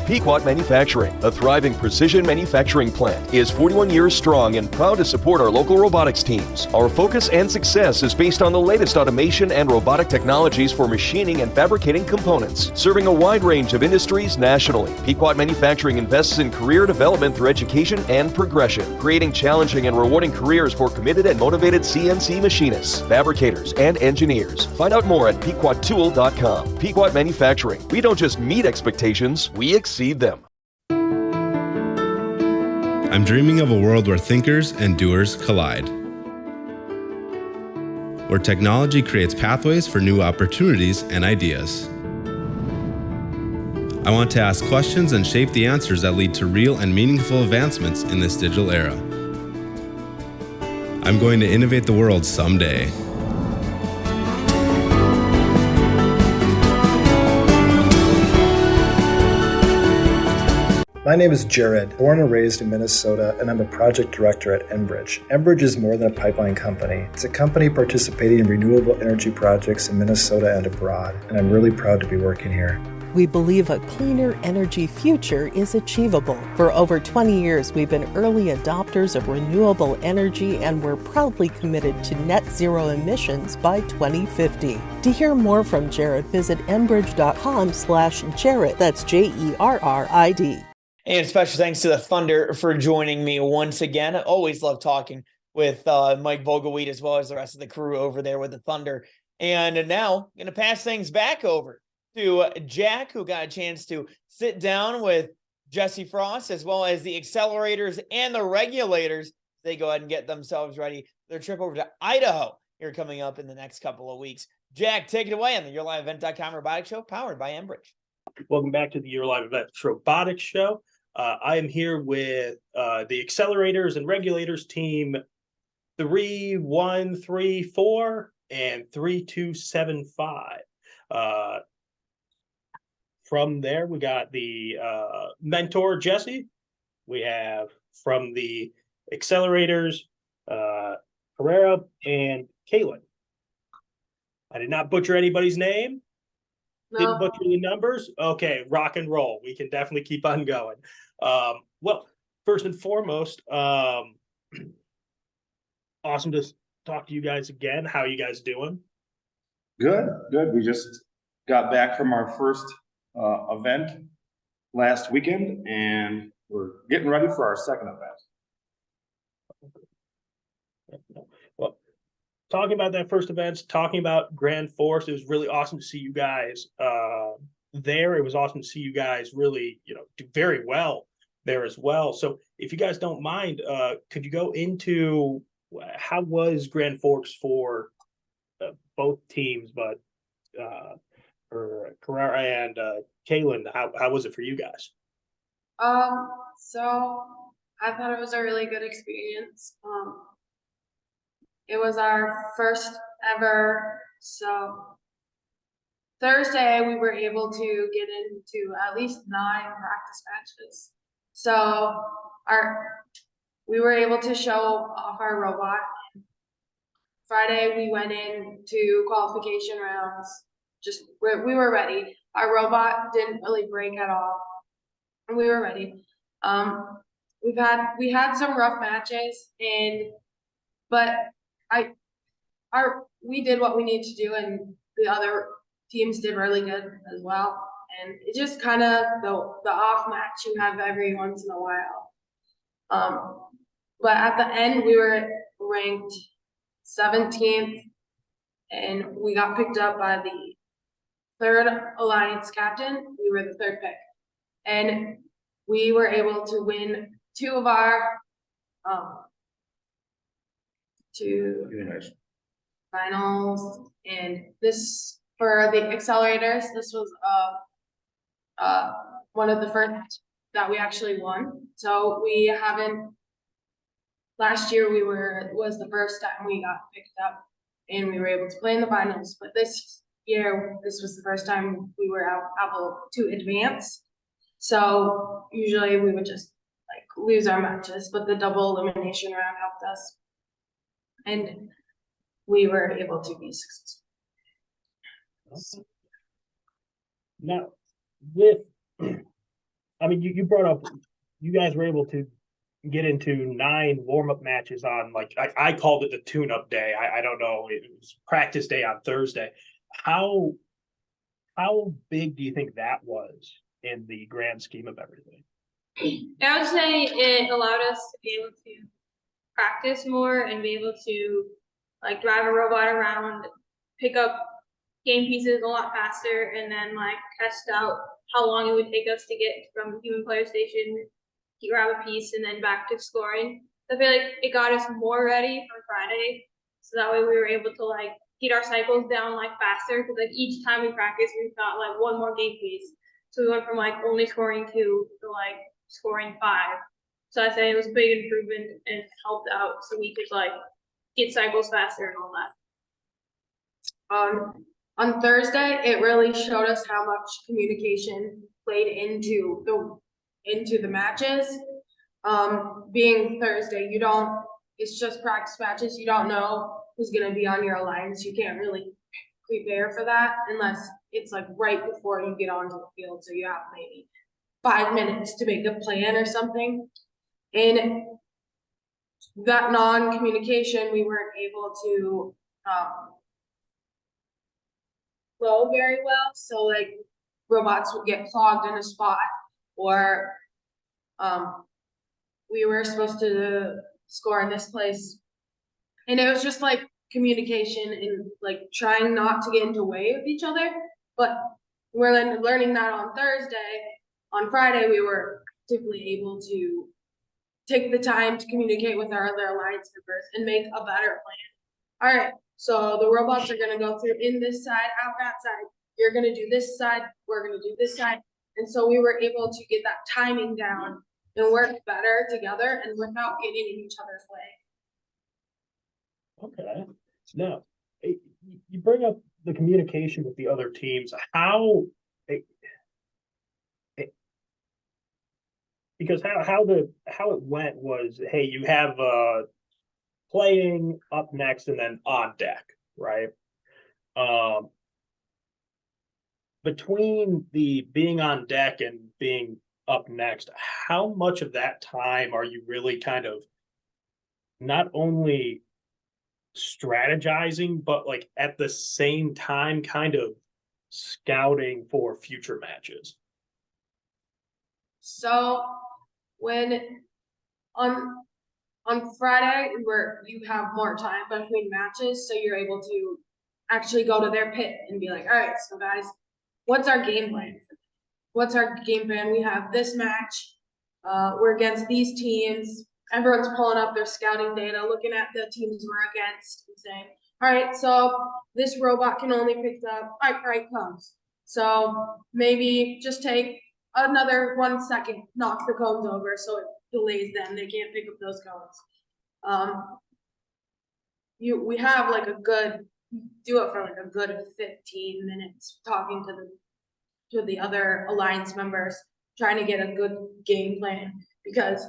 Pequot Manufacturing, a thriving precision manufacturing plant, is 41 years strong and proud to support our local robotics teams. Our focus and success is based on the latest automation and robotic technologies for machining and fabricating components, serving a wide range of industries nationally. Pequot Manufacturing invests in career development through education and progression, creating challenging and rewarding careers for committed and motivated CNC machinists, fabricators, and engineers. Find out more at pequottool.com. Pequot Manufacturing. We don't just meet expectations, we exceed them. I'm dreaming of a world where thinkers and doers collide, where technology creates pathways for new opportunities and ideas. I want to ask questions and shape the answers that lead to real and meaningful advancements in this digital era. I'm going to innovate the world someday. My name is Jared, born and raised in Minnesota, and I'm a project director at Enbridge. Enbridge is more than a pipeline company. It's a company participating in renewable energy projects in Minnesota and abroad, and I'm really proud to be working here. We believe a cleaner energy future is achievable. For over 20 years, we've been early adopters of renewable energy, and we're proudly committed to net zero emissions by 2050. To hear more from Jared, visit enbridge.com/Jared. That's JERRID. And special thanks to the Thunder for joining me once again. I always love talking with Mike Vogelweed as well as the rest of the crew over there with the Thunder. And now I'm going to pass things back over to Jack, who got a chance to sit down with Jesse Frost as well as the Accelerators and the Regulators. They go ahead and get themselves ready for their trip over to Idaho here coming up in the next couple of weeks. Jack, take it away on the YourLiveEvent.com Robotics Show powered by Enbridge. Welcome back to the Your Live Events Robotics Show. I am here with the Accelerators and Regulators team 3134 and 3275. From there, we got the mentor, Jesse. We have from the Accelerators, Herrera and Caitlin. I did not butcher anybody's name. No. Didn't butcher the numbers. Okay, rock and roll. We can definitely keep on going. Well, first and foremost, awesome to talk to you guys again. How you guys doing? Good, good. We just got back from our first event last weekend, and we're getting ready for our second event. Well, talking about that first event, talking about Grand Force, it was really awesome to see you guys there. It was awesome to see you guys really, do very well there as well. So if you guys don't mind, could you go into how was Grand Forks for both teams, but for Carrera and Kaylin, how was it for you guys? So I thought it was a really good experience. It was our first ever, so Thursday we were able to get into at least 9 practice matches. So we were able to show off our robot. Friday we went into qualification rounds. We were ready. Our robot didn't really break at all, and we were ready. We had some rough matches, but we did what we need to do, and the other teams did really good as well. And it just kind of the off match you have every once in a while. But at the end we were ranked 17th, and we got picked up by the 3rd alliance captain. We were the 3rd pick, and we were able to win 2 of our 2 finals. And this, for the Accelerators, this was one of the first that we actually won. So we haven't. Last year was the first time we got picked up and we were able to play in the finals. But this year, this was the first time we were able to advance. So usually we would just lose our matches, but the double elimination round helped us, and we were able to be successful. Now, you brought up, you guys were able to get into 9 warm-up matches on, I called it the tune-up day. I don't know, it was practice day on Thursday. How big do you think that was in the grand scheme of everything? I would say it allowed us to be able to practice more and be able to drive a robot around, pick up game pieces a lot faster, and then test out how long it would take us to get from human player station, grab a piece, and then back to scoring. I feel like it got us more ready for Friday, so that way we were able to get our cycles down faster, because each time we practiced we got one more game piece. So we went from only scoring 2 to scoring 5. So I say it was a big improvement and helped out, so we could get cycles faster and all that. On Thursday, it really showed us how much communication played into the matches. Being Thursday, it's just practice matches. You don't know who's gonna be on your alliance. You can't really prepare for that unless it's right before you get onto the field. So you have maybe 5 minutes to make a plan or something. And that non-communication, we weren't able to flow very well. So robots would get clogged in a spot, or we were supposed to score in this place, and it was just communication and trying not to get into way with each other. But we're learning that on Thursday. On Friday, we were actively able to take the time to communicate with our other alliance members and make a better plan. All right, so the robots are gonna go through in this side, out that side. You're gonna do this side, we're gonna do this side. And so we were able to get that timing down and work better together and without getting in each other's way. Okay. Now, you bring up the communication with the other teams. Because how it went was, hey, you have playing up next and then on deck, right? Between the being on deck and being up next, how much of that time are you really kind of not only strategizing, but like at the same time, kind of scouting for future matches? So when on Friday where you have more time between matches, so you're able to actually go to their pit and be like, all right, so guys, what's our game plan? What's our game plan? We have this match. We're against these teams. Everyone's pulling up their scouting data, looking at the teams we're against and saying, all right, so this robot can only pick up right cones. So maybe just take another 1 second, knock the cones over so it delays them. They can't pick up those cones. We have like do it for like a good 15 minutes talking to the other alliance members, trying to get a good game plan, because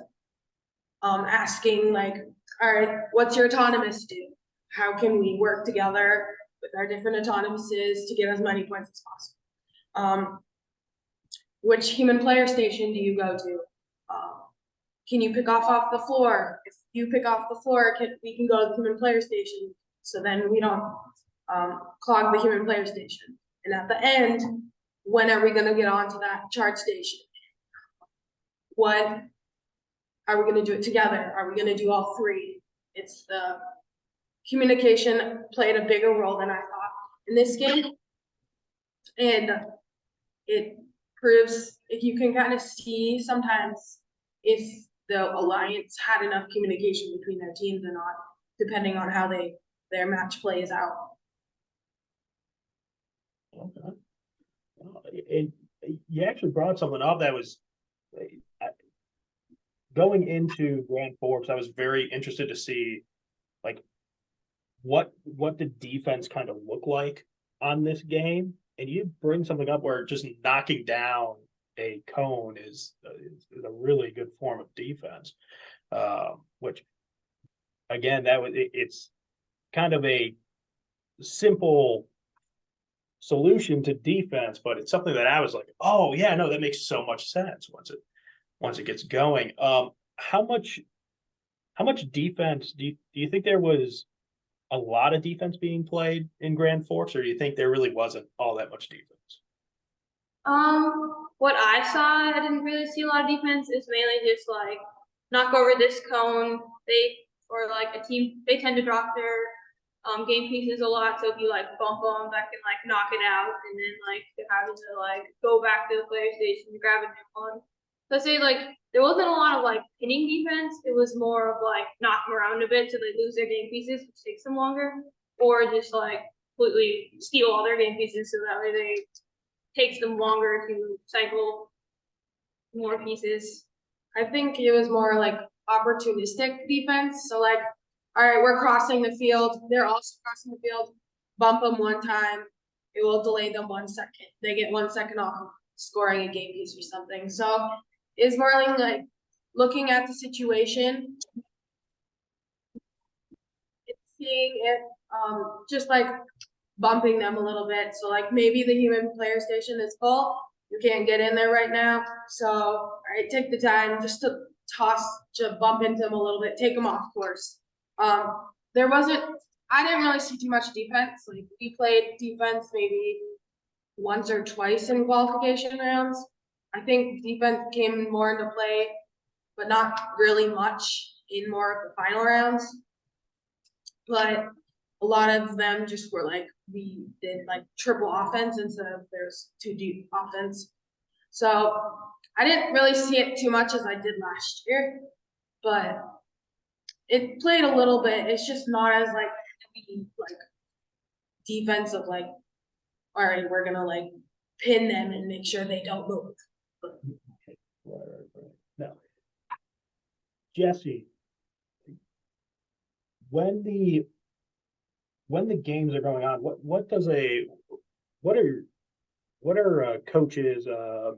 asking like, all right, what's your autonomous do? How can we work together with our different autonomouses to get as many points as possible? Which human player station do you go to? Can you pick off the floor? If you pick off the floor, we can go to the human player station, so then we don't clog the human player station. And at the end, when are we going to get onto that charge station? What are we going to do it together? Are we going to do all three? It's the communication played a bigger role than I thought in this game, and it proves, if you can kind of see sometimes if the alliance had enough communication between their teams or not, depending on how their match plays out. Okay. And you actually brought something up that was going into Grand Forks. I was very interested to see like what the defense kind of look like on this game. And you bring something up where just knocking down a cone is a really good form of defense, which again, it's kind of a simple solution to defense, but it's something that I was like, oh yeah, no, that makes so much sense once it gets going. How much defense do you think there was a lot of defense being played in Grand Forks, or do you think there really wasn't all that much defense? What I saw, I didn't really see a lot of defense. It's mainly just like knock over this cone. Or like a team, they tend to drop their game pieces a lot. So if you like bump them, that can like knock it out, and then like they're having to like go back to the player station to grab a new one. So I say like there wasn't a lot of like pinning defense. It was more of like knock them around a bit so they lose their game pieces, which takes them longer, or just like completely steal all their game pieces so that way takes them longer to cycle more pieces. I think it was more like opportunistic defense. So like, all right, we're crossing the field. They're also crossing the field. Bump them one time. It will delay them 1 second. They get 1 second off of scoring a game piece or something. So it's more like looking at the situation, seeing it, just like bumping them a little bit. So like maybe the human player station is full. You can't get in there right now. So, all right, take the time just to bump into them a little bit, take them off course. I didn't really see too much defense. Like we played defense maybe once or twice in qualification rounds. I think defense came more into play, but not really much in more of the final rounds. But a lot of them just were like, we did like triple offense instead of there's two deep offense. So I didn't really see it too much as I did last year, but it played a little bit. It's just not as like defensive, like, all right, we're gonna like pin them and make sure they don't move. Right. Now, Jesse, when the games are going on, what are coaches,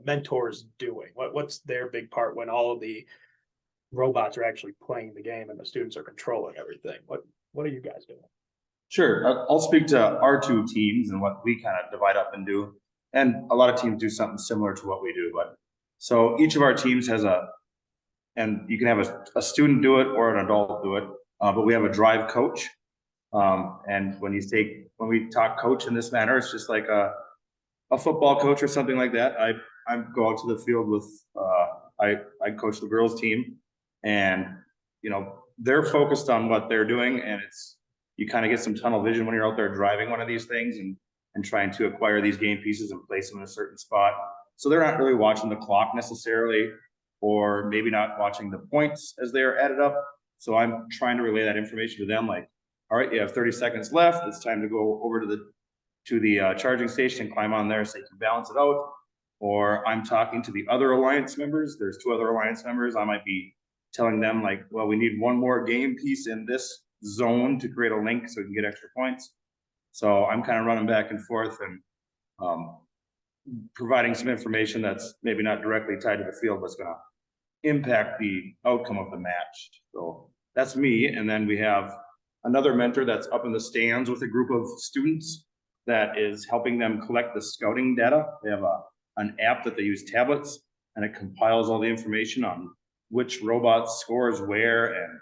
mentors doing? What's their big part when all of the robots are actually playing the game and the students are controlling everything? What are you guys doing? Sure, I'll speak to our two teams and what we kind of divide up and do. And a lot of teams do something similar to what we do, but so each of our teams has and you can have a student do it or an adult do it, but we have a drive coach. And when we talk coach in this manner, it's just like a football coach or something like that. I go out to the field with, I coach the girls team, and, you know, they're focused on what they're doing, and you kind of get some tunnel vision when you're out there driving one of these things and trying to acquire these game pieces and place them in a certain spot. So they're not really watching the clock necessarily, or maybe not watching the points as they're added up. So I'm trying to relay that information to them, like, all right, you have 30 seconds left. It's time to go over to the charging station, climb on there so you can balance it out. Or I'm talking to the other alliance members. There's 2 other alliance members. I might be telling them, like, well, we need one more game piece in this zone to create a link so we can get extra points. So I'm kind of running back and forth and providing some information that's maybe not directly tied to the field, but it's going to impact the outcome of the match. So that's me. And then we have another mentor that's up in the stands with a group of students that is helping them collect the scouting data. They have an app that they use tablets, and it compiles all the information on which robot scores where, and,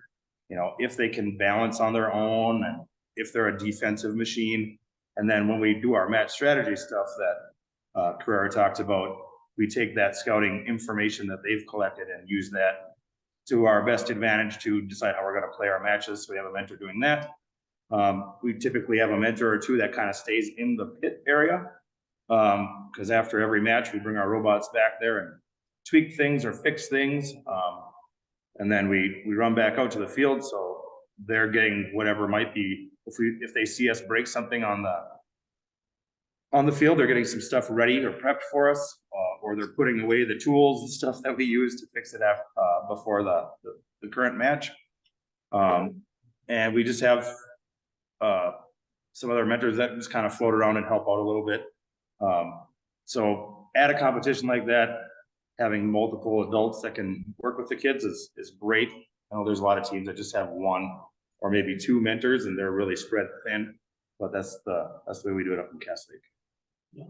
you know, if they can balance on their own, and if they're a defensive machine. And then when we do our match strategy stuff that Carrera talked about, we take that scouting information that they've collected and use that to our best advantage to decide how we're going to play our matches. So we have a mentor doing that. We typically have a mentor or 2 that kind of stays in the pit area, because after every match, we bring our robots back there and tweak things or fix things. And then we run back out to the field. So they're getting whatever might be, if they see us break something on the field, they're getting some stuff ready or prepped for us, or they're putting away the tools and stuff that we use to fix it after, before the current match. And we just have some other mentors that just kind of float around and help out a little bit. So at a competition like that, having multiple adults that can work with the kids is great. I know there's a lot of teams that just have 1 or maybe 2 mentors, and they're really spread thin, but that's the way we do it up in Cass Lake.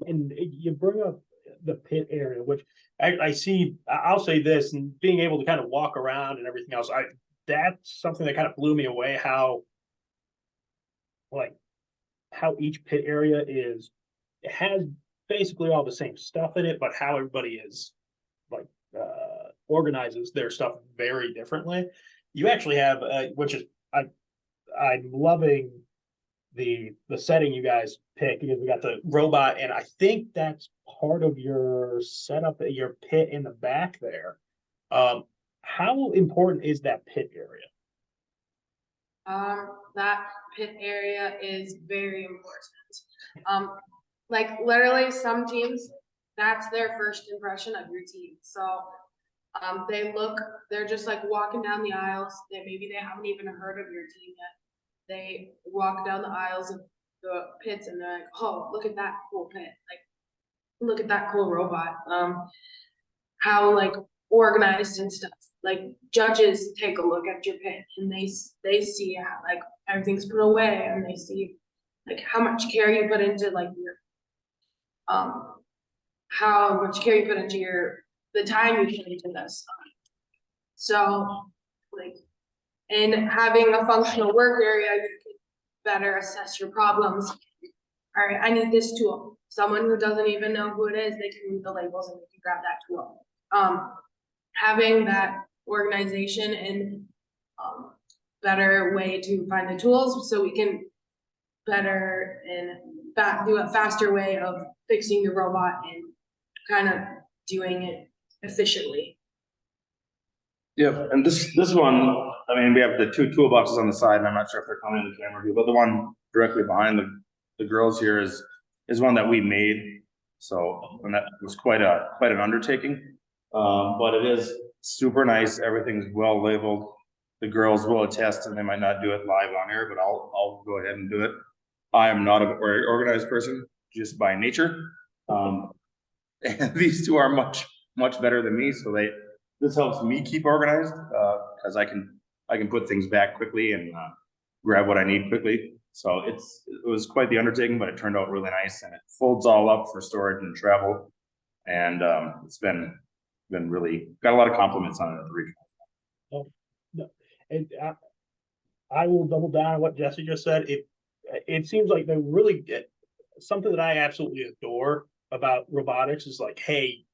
And you bring up the pit area, which I see. I'll say this, and being able to kind of walk around and everything else, that's something that kind of blew me away. How each pit area it has basically all the same stuff in it, but how everybody is organizes their stuff very differently. You actually have, which is I'm loving the setting you guys pick, because we got the robot, and I think that's part of your setup, your pit in the back there. How important is that pit area? That pit area is very important. Like literally some teams, that's their first impression of your team. So they're just like walking down the aisles. Maybe they haven't even heard of your team yet. They walk down the aisles of the pits and they're like, oh, look at that cool pit. Like, look at that cool robot. How like organized and stuff. Like judges take a look at your pit and they see how like everything's put away, and they see like how much care you put into like your how much care you put into the time you put into this. So like, in having a functional work area, you can better assess your problems. All right, I need this tool. Someone who doesn't even know who it is, they can read the labels and they can grab that tool. Having that organization and better way to find the tools, so we can better and do a faster way of fixing the robot and kind of doing it efficiently. Yeah, and this one, I mean, we have the 2 toolboxes on the side, and I'm not sure if they're coming in the camera view, but the one directly behind the girls here is one that we made. So, and that was quite an undertaking, but it is super nice. Everything's well labeled. The girls will attest, and they might not do it live on air, but I'll go ahead and do it. I am not a very organized person, just by nature. And these 2 are much better than me, so this helps me keep organized, because I can put things back quickly and grab what I need quickly. So it was quite the undertaking, but it turned out really nice, and it folds all up for storage and travel. And it's been really got a lot of compliments on it at the regional. Oh, no. And I will double down on what Jesse just said. It seems like they really get something that I absolutely adore about robotics is like, hey,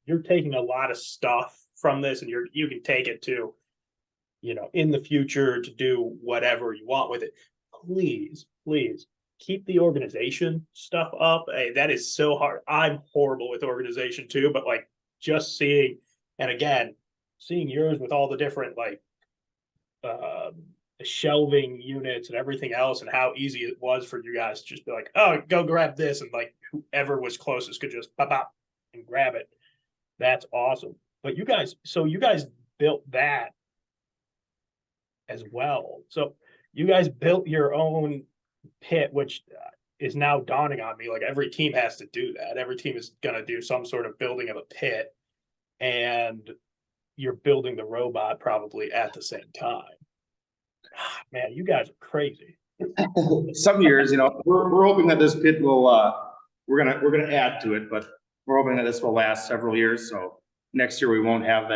you're taking a lot of stuff from this, and you can take it to, in the future to do whatever you want with it. Please, please keep the organization stuff up. Hey, that is so hard. I'm horrible with organization too, but like just seeing, and again, seeing yours with all the different like shelving units and everything else, and how easy it was for you guys to just be like, oh, go grab this, and like whoever was closest could just pop up and grab it. That's awesome. But you guys built that as well. So you guys built your own pit, which is now dawning on me. Like every team has to do that. Every team is going to do some sort of building of a pit, and you're building the robot probably at the same time. Man, you guys are crazy. Some years, we're hoping that this pit will, we're gonna add to it, but we're hoping that this will last several years. So next year we won't have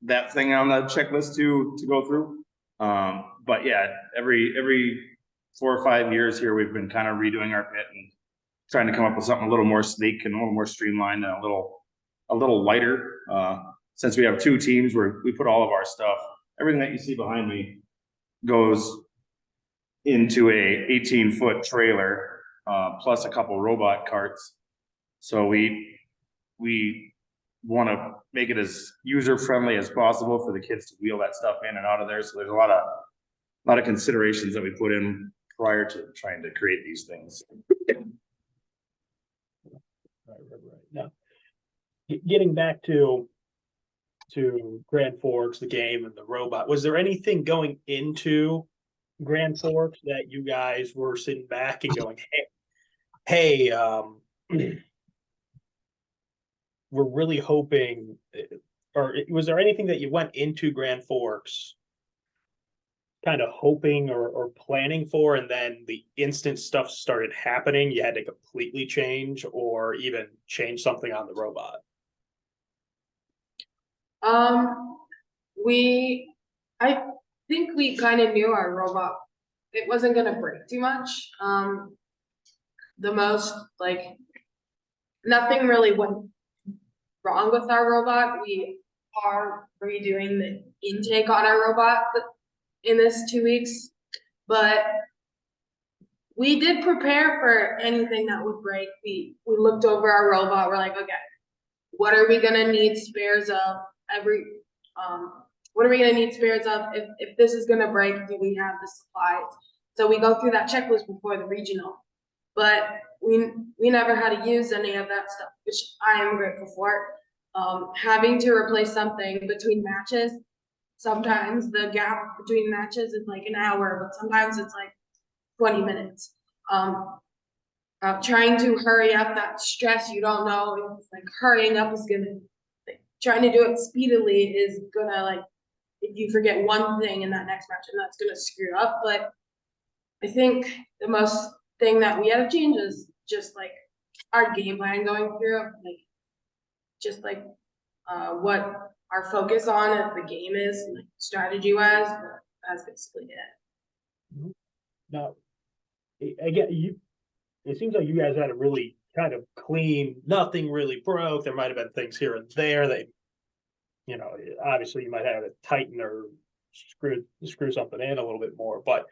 that thing on the checklist to go through. But yeah, every 4 or 5 years here, we've been kind of redoing our pit and trying to come up with something a little more sleek and a little more streamlined and a little lighter. Since we have 2 teams where we put all of our stuff, everything that you see behind me goes into a 18-foot trailer, plus a couple robot carts. So we want to make it as user-friendly as possible for the kids to wheel that stuff in and out of there. So there's a lot of considerations that we put in prior to trying to create these things. Right. Now, getting back to Grand Forks, the game and the robot, was there anything going into Grand Forks that you guys were sitting back and going, hey, we're really hoping, or was there anything that you went into Grand Forks kind of hoping or planning for, and then the instant stuff started happening, you had to completely change or even change something on the robot? I think we kind of knew our robot, it wasn't going to break too much. The most, like, nothing really went wrong with our robot. We are redoing the intake on our robot in this 2 weeks, but we did prepare for anything that would break. We looked over our robot. We're like, okay, what are we gonna need spares of what are we gonna need spares of if this is gonna break? Do we have the supplies? So we go through that checklist before the regional, but we never had to use any of that stuff, which I am grateful for. Having to replace something between matches, sometimes the gap between matches is like an hour, but sometimes it's like 20 minutes. Trying to hurry up that stress, you don't know if like hurrying up is gonna, like, trying to do it speedily is gonna, like, if you forget one thing in that next match, and that's gonna screw up. But I think the most thing that we had to change is just like our game plan going through, like just like what our focus on at the game is, like strategy wise. But that's basically it. Now, again, it seems like you guys had a really kind of clean, nothing really broke. There might have been things here and there that, obviously you might have to tighten or screw something in a little bit more. But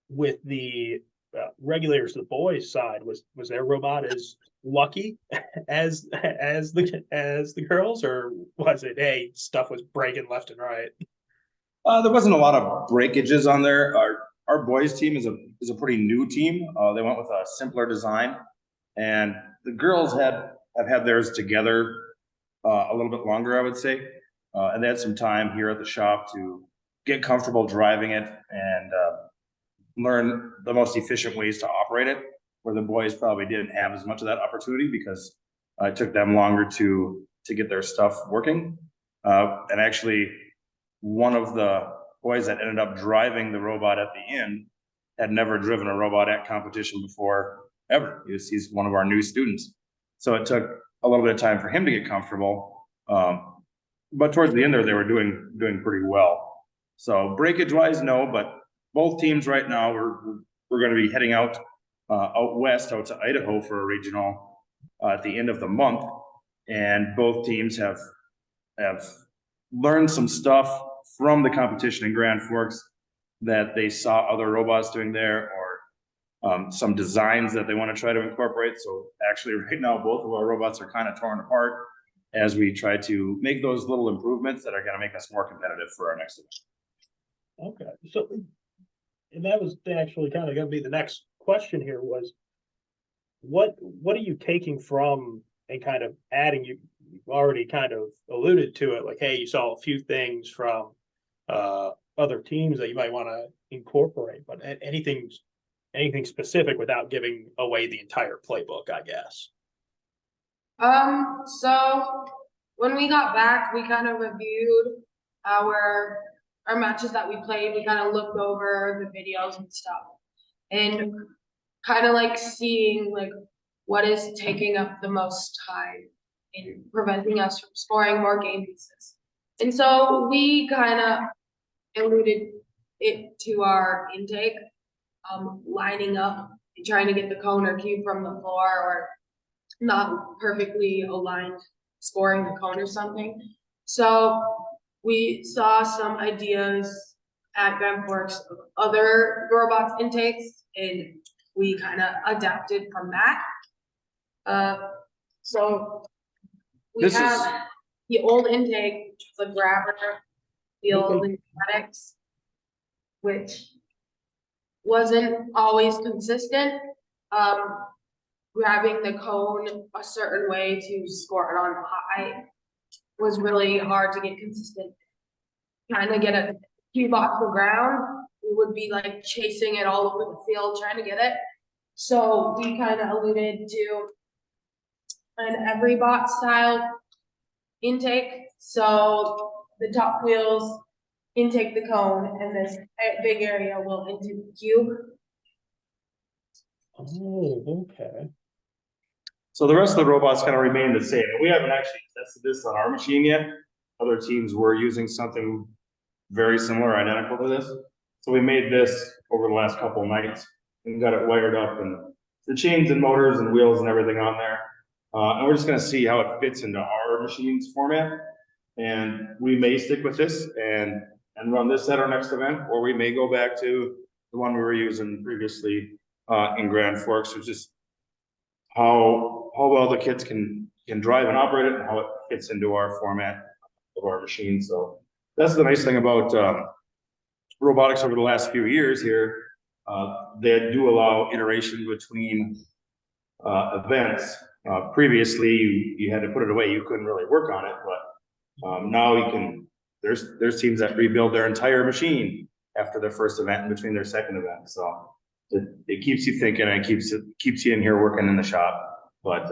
with the Regulators, the boys' side, was their robot as lucky as the girls, or was it, hey, stuff was breaking left and right? There wasn't a lot of breakages on there. Our boys team is a pretty new team. They went with a simpler design, and the girls have had theirs together a little bit longer, I would say, and they had some time here at the shop to get comfortable driving it and learn the most efficient ways to operate it, where the boys probably didn't have as much of that opportunity because it took them longer to get their stuff working. And actually, one of the boys that ended up driving the robot at the end had never driven a robot at competition before, ever. He's one of our new students. So it took a little bit of time for him to get comfortable. But towards the end there, they were doing pretty well. So breakage wise, no, but both teams right now, we're going to be heading out west, out to Idaho for a regional at the end of the month. And both teams have learned some stuff from the competition in Grand Forks that they saw other robots doing there, or some designs that they want to try to incorporate. So actually right now, both of our robots are kind of torn apart as we try to make those little improvements that are going to make us more competitive for our next event. Okay, so, and that was actually kind of going to be the next question here was, what are you taking from and kind of adding? You already kind of alluded to it, like, hey, you saw a few things from other teams that you might want to incorporate, but anything specific without giving away the entire playbook, I guess. So when we got back, we kind of reviewed our matches that we played. We kind of looked over the videos and stuff, and kind of like seeing like what is taking up the most time in preventing us from scoring more game pieces. And so we kind of alluded it to our intake, lining up and trying to get the cone or cube from the floor, or not perfectly aligned scoring the cone or something. So we saw some ideas at Grand Forks of other robots intakes, and we kind of adapted from that. So we have the old intake, which was a grabber, the old Robotics, which wasn't always consistent. Grabbing the cone a certain way to score it on high was really hard to get consistent. Trying to get a cube off the ground, we would be like chasing it all over the field trying to get it. So we kind of alluded to an every bot style intake. So the top wheels intake the cone, and this big area will intake the cube. Oh, okay. So the rest of the robots kind of remain the same. We haven't actually tested this on our machine yet. Other teams were using something very similar, identical to this. So we made this over the last couple of nights and got it wired up, and the chains and motors and wheels and everything on there. And we're just going to see how it fits into our machine's format. And we may stick with this and run this at our next event, or we may go back to the one we were using previously in Grand Forks, which is how well the kids can drive and operate it, and how it fits into our format of our machine. So that's the nice thing about robotics over the last few years here. They do allow iteration between events. Previously, you had to put it away. You couldn't really work on it, but now you can. There's teams that rebuild their entire machine after their first event and between their second event. So it keeps you thinking, and it keeps you in here working in the shop. But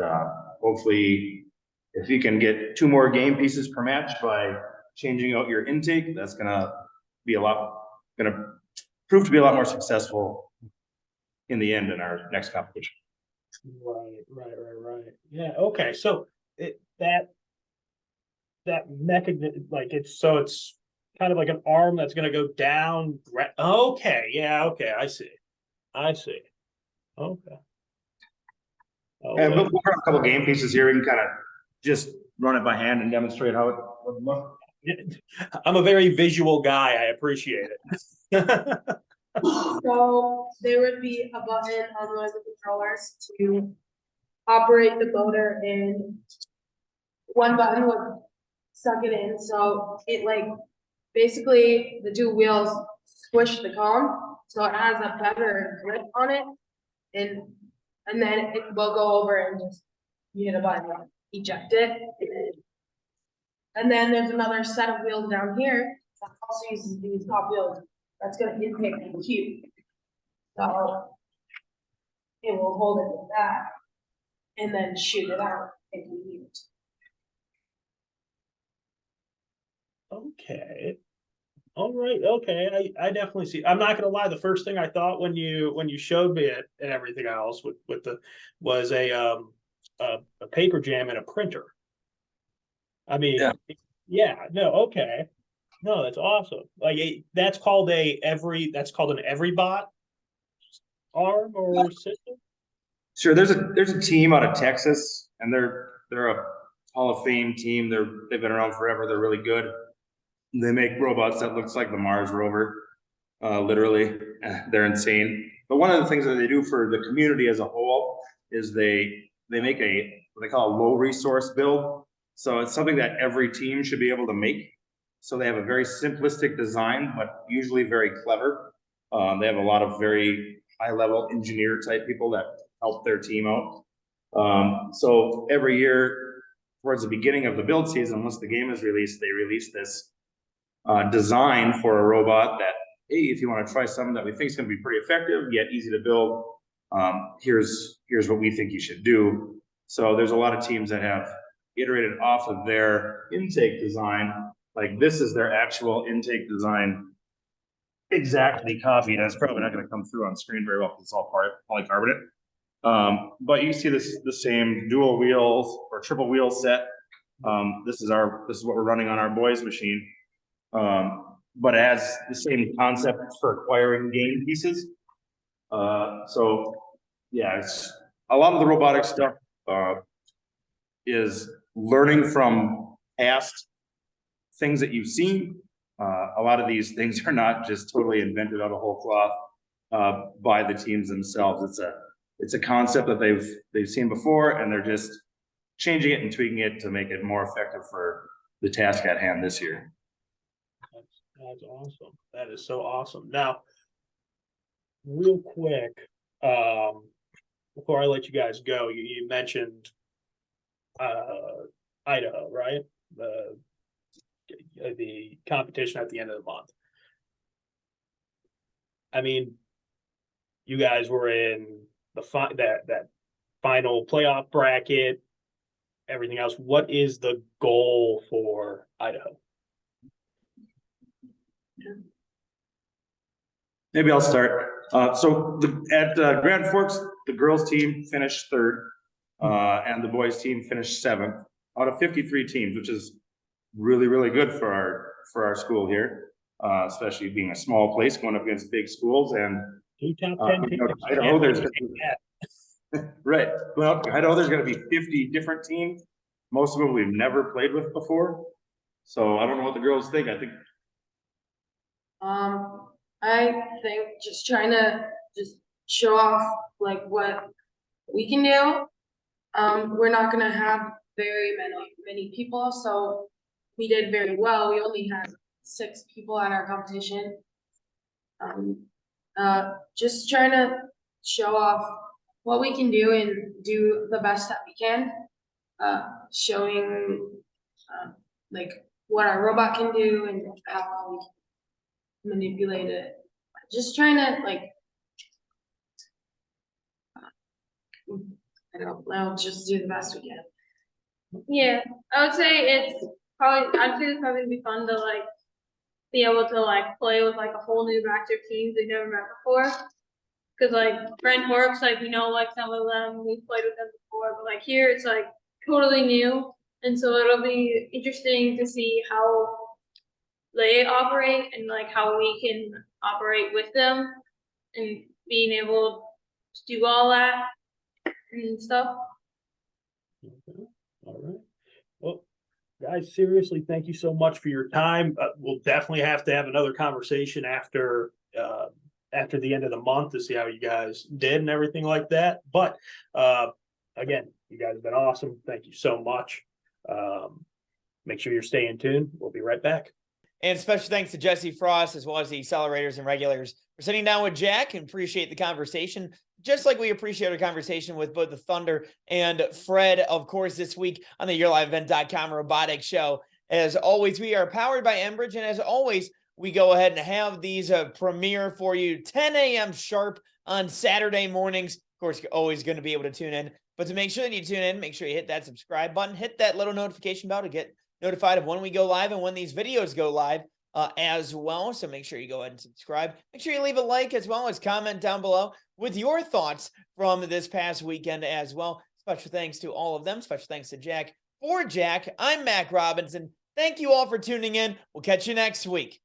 hopefully, if you can get 2 more game pieces per match by changing out your intake, that's gonna prove to be a lot more successful in the end in our next competition. Right. Yeah. Okay. So that mechanism, like it's kind of like an arm that's going to go down. Okay. Yeah. Okay. I see. Okay. And we'll run a couple game pieces here. We can kind of just run it by hand and demonstrate how it would look. I'm a very visual guy. I appreciate it. So there would be a button on one of the controllers to operate the motor, and one button would suck it in. So it like basically the 2 wheels squish the cone, so it has a better grip on it, and then it will go over and just you hit a button, eject it, and then there's another set of wheels down here that also uses these top wheels. That's going to intake the cube. So it will hold it with that and then shoot it out if we need it. Okay. All right. Okay. I definitely see. I'm not going to lie. The first thing I thought when you showed me it and everything else was a paper jam and a printer. I mean, yeah. No. Okay. No, that's awesome. Like that's called an every bot arm or system. Sure, there's a team out of Texas, and they're a Hall of Fame team. They've been around forever. They're really good. They make robots that looks like the Mars rover, literally. They're insane. But one of the things that they do for the community as a whole is they make what they call a low resource build. So it's something that every team should be able to make. So they have a very simplistic design, but usually very clever. They have a lot of very high level engineer type people that help their team out. So every year towards the beginning of the build season, once the game is released, they release this design for a robot that, hey, if you want to try something that we think is going to be pretty effective yet easy to build, here's what we think you should do. So there's a lot of teams that have iterated off of their intake design. Like this is their actual intake design, exactly copied. And it's probably not going to come through on screen very well because it's all polycarbonate. But you see the same dual wheels or triple wheel set. This is what we're running on our boys machine. But it has the same concept for acquiring game pieces. So yeah, it's a lot of the robotic stuff is learning from past things that you've seen. A lot of these things are not just totally invented out of whole cloth by the teams themselves. It's a concept that they've seen before, and they're just changing it and tweaking it to make it more effective for the task at hand this year. That's awesome. That is so awesome. Now, real quick, before I let you guys go, you mentioned Idaho, right? The competition at the end of the month. I mean, you guys were in that final playoff bracket, everything else. What is the goal for Idaho? Maybe I'll start. So at Grand Forks, the girls team finished third, and the boys team finished seventh out of 53 teams, which is really, really good for our school here, especially being a small place going up against big schools. And Idaho, there's going to be right. Well, Idaho, there's going to be 50 different teams, most of them we've never played with before. So I don't know what the girls think. I think just trying to just show off like what we can do. We're not gonna have very many people, so we did very well. We only had 6 people at our competition. Just trying to show off what we can do and do the best that we can. Showing like what our robot can do and how we can manipulate it. Just trying to like, I don't know, just do the best we can. Yeah, I would say it's probably gonna be fun to like be able to like play with like a whole new batch of teams we've never met before. Cause like Grand Forks, like like some of them we've played with them before, but like here it's like totally new, and so it'll be interesting to see how they operate and like how we can operate with them and being able to do all that and stuff. Okay. All right. Well, guys, seriously, thank you so much for your time. We'll definitely have to have another conversation after the end of the month to see how you guys did and everything like that. But again, you guys have been awesome. Thank you so much. Make sure you're staying tuned. We'll be right back. And special thanks to Jesse Frost, as well as the Accelerators and Regulators, for sitting down with Jack, and appreciate the conversation, just like we appreciate our conversation with both the Thunder and F.R.E.D, of course, this week on the YourLiveEvent.com Robotics Show. As always, we are powered by Enbridge, and as always, we go ahead and have these premiere for you 10 a.m. sharp on Saturday mornings. Of course, you're always going to be able to tune in, but to make sure that you tune in, make sure you hit that subscribe button, hit that little notification bell to get notified of when we go live and when these videos go live as well. So make sure you go ahead and subscribe. Make sure you leave a like as well as comment down below with your thoughts from this past weekend as well. Special thanks to all of them. Special thanks to Jack. For Jack, I'm Mac Robinson. Thank you all for tuning in. We'll catch you next week.